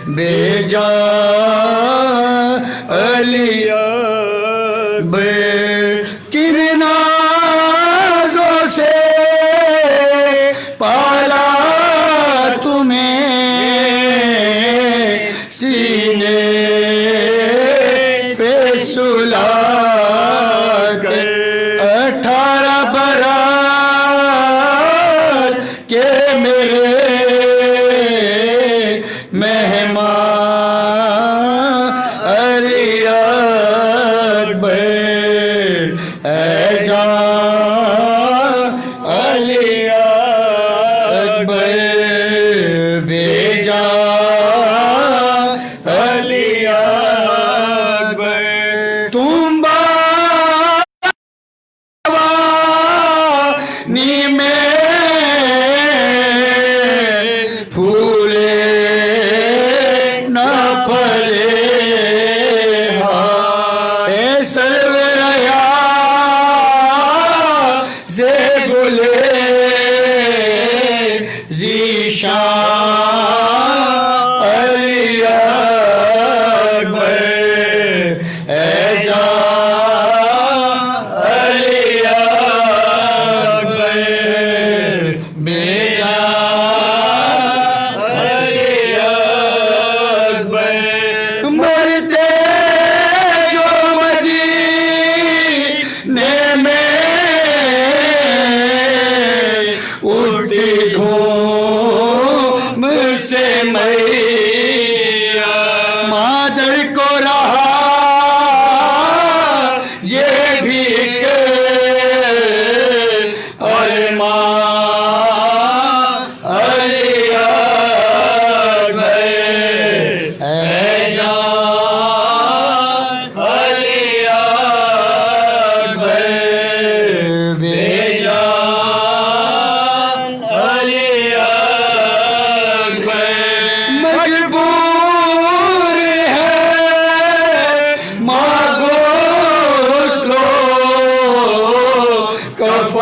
بے جان علی اکبر. کرنا علی اکبر, اے جان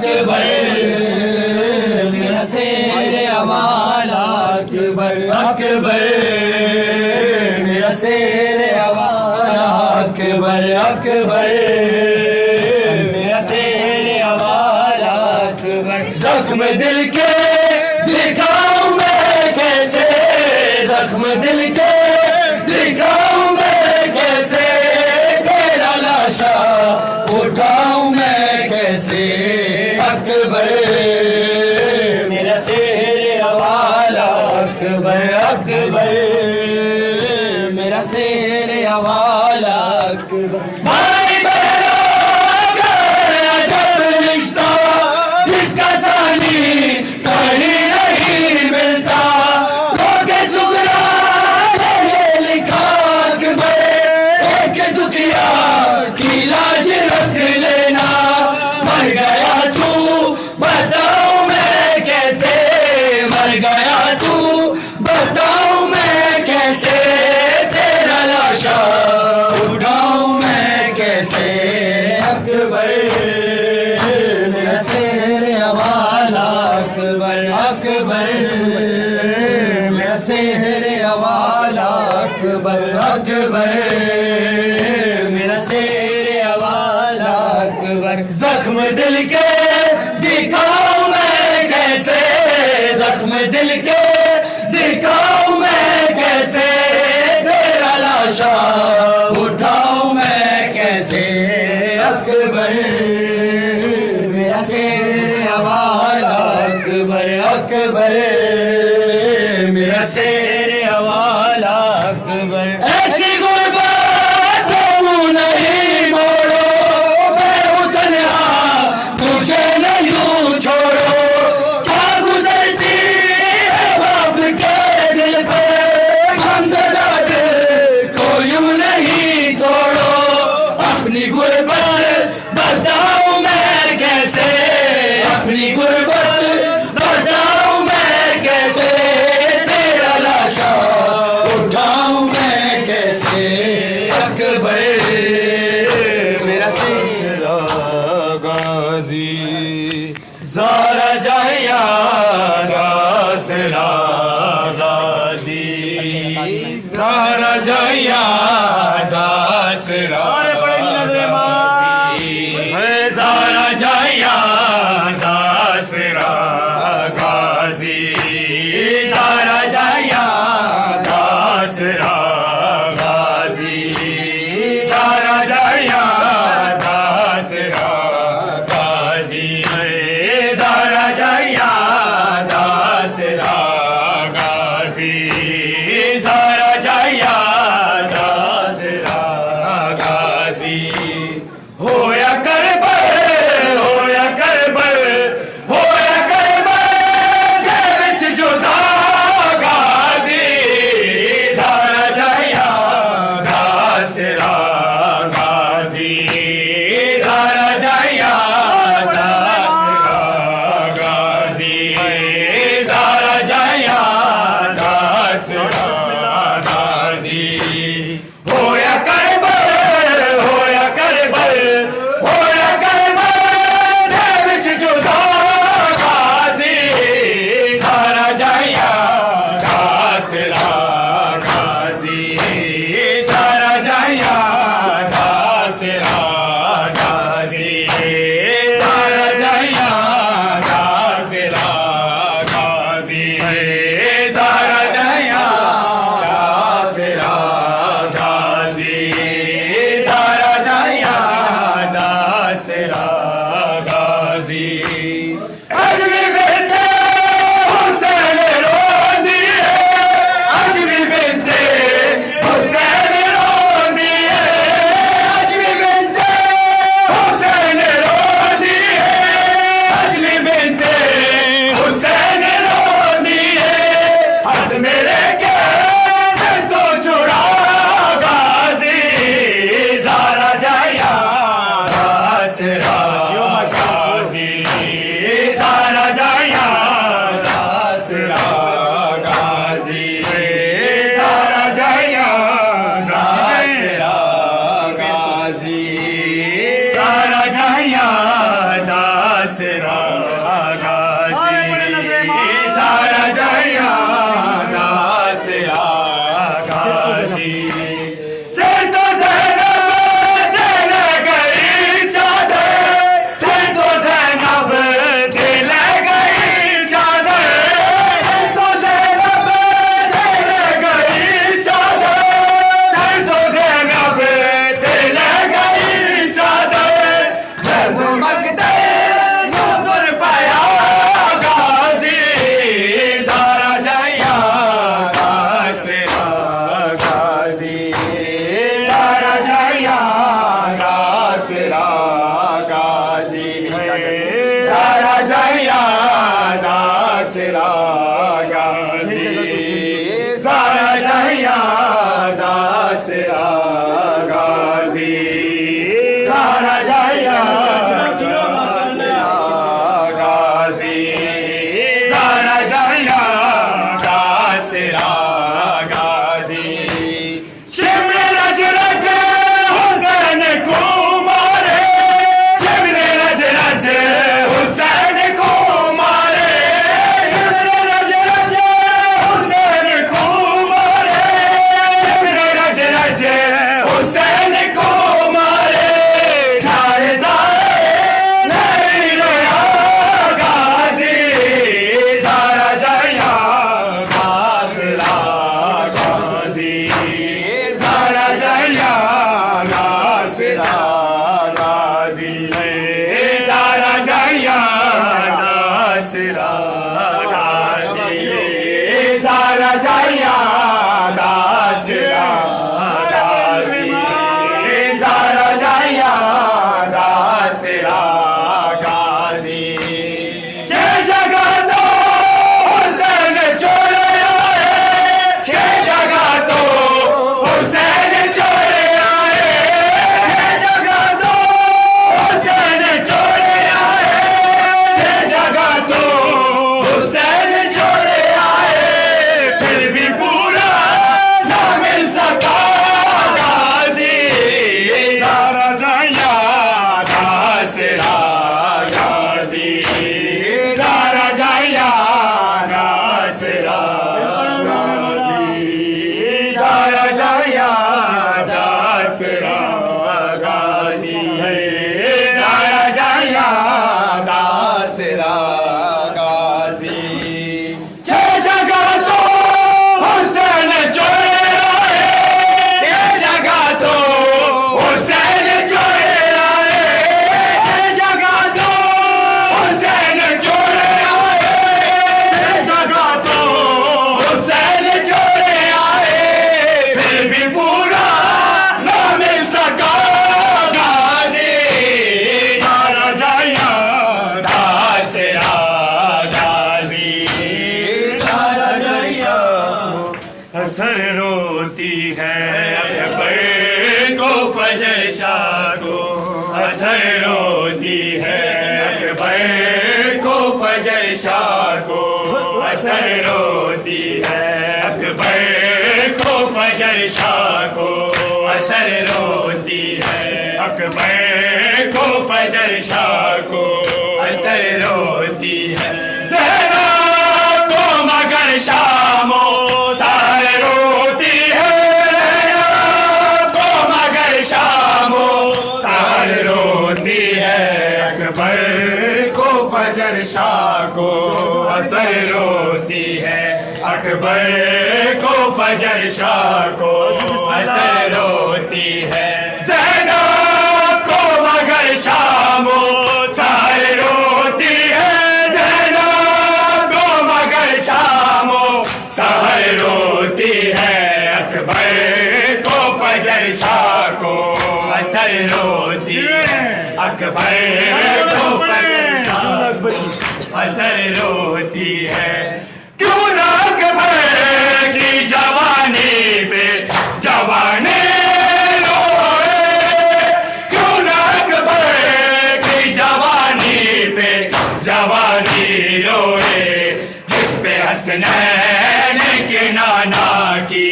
اکبر میرا شیر والا اکبر اکبر میرا شیر والا اکبر اکبر میرا شیر والا اکبر زخم دل کے دکھاؤں میں کیسے زخم دل کے دکھاؤں میں کیسے تیرا لاشا اٹھاؤں میں کیسے اکبر میرا شیر والا اکبر اکبر میرا شیر والا اکبر بھائی بہنوں کا عجب رشتہ جس کا ثانی کہیں نہیں ملتا لوگ سگرا لے لکھا اکبر ایک دکھیا کی لاج رکھ لینا مر گیا تو بتاؤں میں کیسے مر گیا تو بتاؤں میں کیسے تیرا لاشا اٹھاؤں میں کیسے اکبر میرا شیر والا اکبر اکبر میرا شیر والا اکبر اکبر میرا شیر والا اکبر زخم دل کے دکھاؤں میں کیسے زخم دل کے دکھاؤں میں کیسے تیرا لاشا اٹھاؤں میں کیسے اکبر میرا شیر والا اکبر اکبر میرا شیر والا اکبر ایسی غربت تو نہیں موڑو میں ہوں تنہا مجھے نہیں چھوڑو کیا گزرتی ہے باپ کے دل پہ ہم زدہ دل کو یوں نہیں توڑو اپنی غربت بتاؤں میں کیسے اپنی غربت بتاؤں میں کیسے تیرا لاشا اٹھاؤں میں کیسے اکبر میرا شیر غازی زارا جایا گاسرا غازی زارا جایا گاسرا زارا جایا گاسرا غازی زارا جایا گاسرا غازی زارا جایا گاسرا غازی زارا جایا گاسرا غازی زارا جایا گاسرا غازی ہویا کربل ہویا کربل ہویا کربل دے وچ جدا غازی زارا جایا گاسرا غازی زارا جایا گاسرا غازی زارا جایا گاسرا غازی ہویا کربل ہویا کربل ہویا کربل دے وچ جدا غازی زارا جایا گاسرا غازی زارا جایا گاسرا غازی زارا جایا گاسرا غازی زارا جایا گاسرا غازی زارا جایا گاسرا غازی اج بھی بنتے حسین روندی ہے اج بھی بنتے حسین روندی ہے اج بھی بنتے حسین روندی ہے اج بھی بنتے حسین روندی ہے حد میرے کے دل تو چھڑا غازی زارا جایا گاسرا غازی زارا جایا اثر روتی ہے اکبر کو فجر شاہ کو، اثر روتی ہے اکبر کو فجر شاہ کو، اثر روتی ہے اکبر کو فجر شاہ کو، اثر روتی ہے اکبر کو فجر شاہ کو، اثر روتی ہے زینب کو مگر شامو سار روتی ہے، زینب کو مگر شامو سار روتی ہے، اکبر کو فجر شاہ کو اثر روتی ہے، اکبر کو فجر شاہ کو اثر روتی ہے، زینب کو مگر شامو سار روتی ہے، زینب کو مگر شامو سار روتی ہے، اکبر کو فجر شاہ کو اثر روتی ہے، اکبر کو فجر شاہ کو اثر روتی ہے، کیوں نہ اکبر کی جوانی پہ جوانی جوانی روئے، جس پہ حسنین کے نانا کی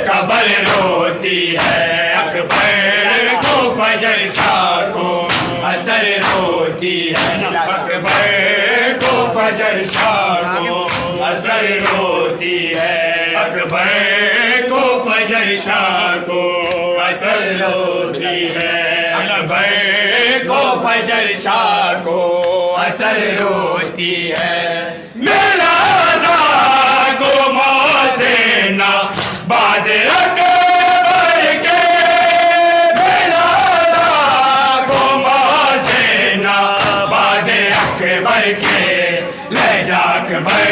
قبر روتی ہے، اکبر کو فجر شاہ کو اثر روتی ہے، اکبر فجر شاہ کو اثر روتی ہے اکبر کو فجر شاہ کو اثر روتی ہے اکبر کو فجر شاہ کو اثر روتی ہے میرا رضا کو موزینا بعد اکبر کے میرا رضا کو موزینا بعد اکبر کے لے جا اکبر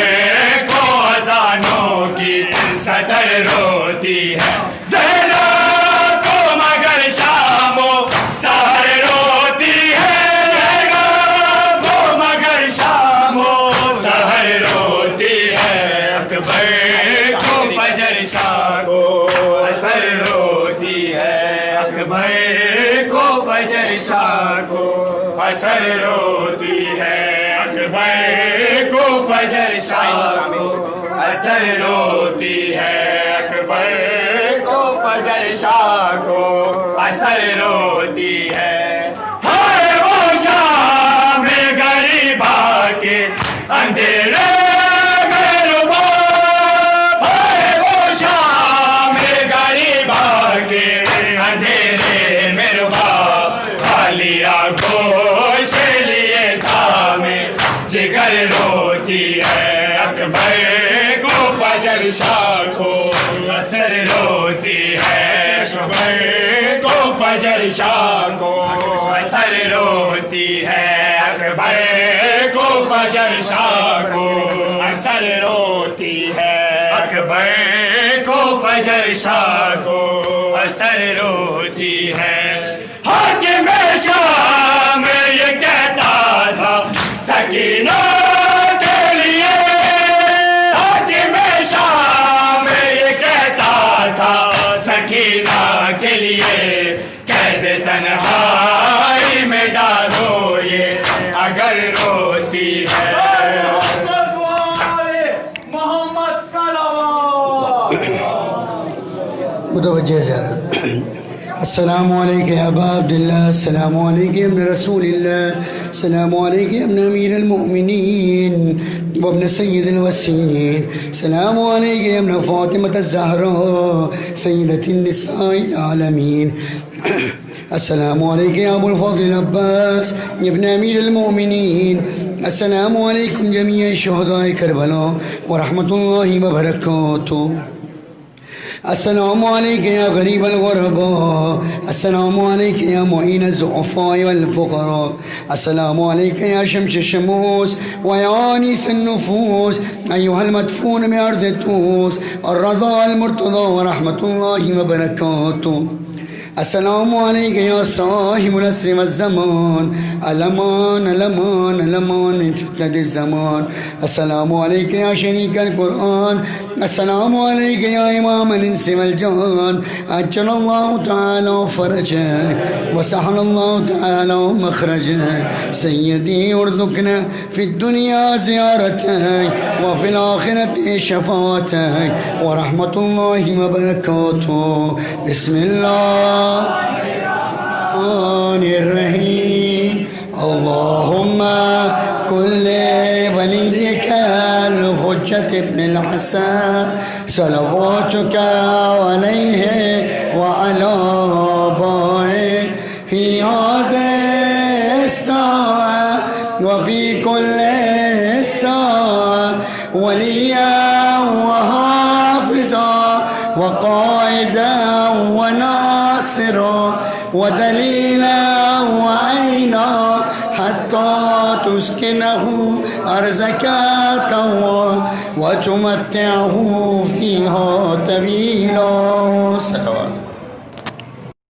کو اذانوں کی صدر روتی ہے زینب کو مگر شام و سحر روتی ہے زینب کو مگر شام و سحر روتی ہے اکبر کو فجر شاہ کو اثر روتی ہے اکبر کو فجر شاہ کو اثر روتی ہے اکبر کو فجر شاہ کو اثر روتی ہے اکبر کو فجر شاہ کو اثر روتی ہے ہائے وہ شام غریبا کے اندھیرے میں ربا ہائے وہ شام غریبا کے اندھیرے میں ربا خالی آنکھوں سے لیے تھامے جگر روتی ہے اکبر کو فجر شاہ کو اثر روتی ہے اکبر کو فجر شاہ کو اثر روتی ہے اکبر کو فجر شاہ کو اثر روتی ہے اکبر کو فجر شاہ کو اثر روتی ہے حاکم شام یہ کہتا تھا سکینہ کے لیے حاکم شام یہ کہتا تھا سکینہ کے لیے قید تنہائی میں ڈالو یہ اگر روتی ہے محمد متوجہ زیارت السلام علیکم یا ابا عبداللہ السلام علیکم ابن رسول اللہ السلام علیکم ابن امیر المؤمنین وابن سید الوسین السلام علیکم ابن فاطمة الزہراء سیدۃ النساء العالمین السلام علیکم یا ابو الفضل العباس ابن امیر المؤمنین السلام علیکم جمیع شہداء کربلا ورحمۃ اللہ وبرکاتہ السلام علیکم یا غریب الغرباء السلام علیکم یا معین الضعفاء والفقراء السلام علیکم یا شمس الشموس ویا انیس النفوس ایها المدفون بارض طوس الرضا المرتضى ورحمۃ اللہ وبرکاتہ السلام علیکم یا صاحب العصر والزمان الامان الامان الامان من فتنة الزمان السلام علیکم یا شریک القرآن السلام علیکم یا امام الانس والجان اجل اللہ تعالی فرجہ وسهل اللہ تعالی مخرجہ سیدی ارزقنا فی الدنیا زیارتہ وفی الآخرة شفاعتہ ورحمۃ اللہ وبرکاتہ بسم اللہ الرحمن الرحیم اللہم کل ولیک الحجة ابن الحسن صلواتك عليه وعلى آبائه في هذه الساعة وفي كل الساعة وليا وحافظا وقائدا وناصرا ودليلا وعينا حتى تسكنه أرزك توا وتمتعه فيها طويلا.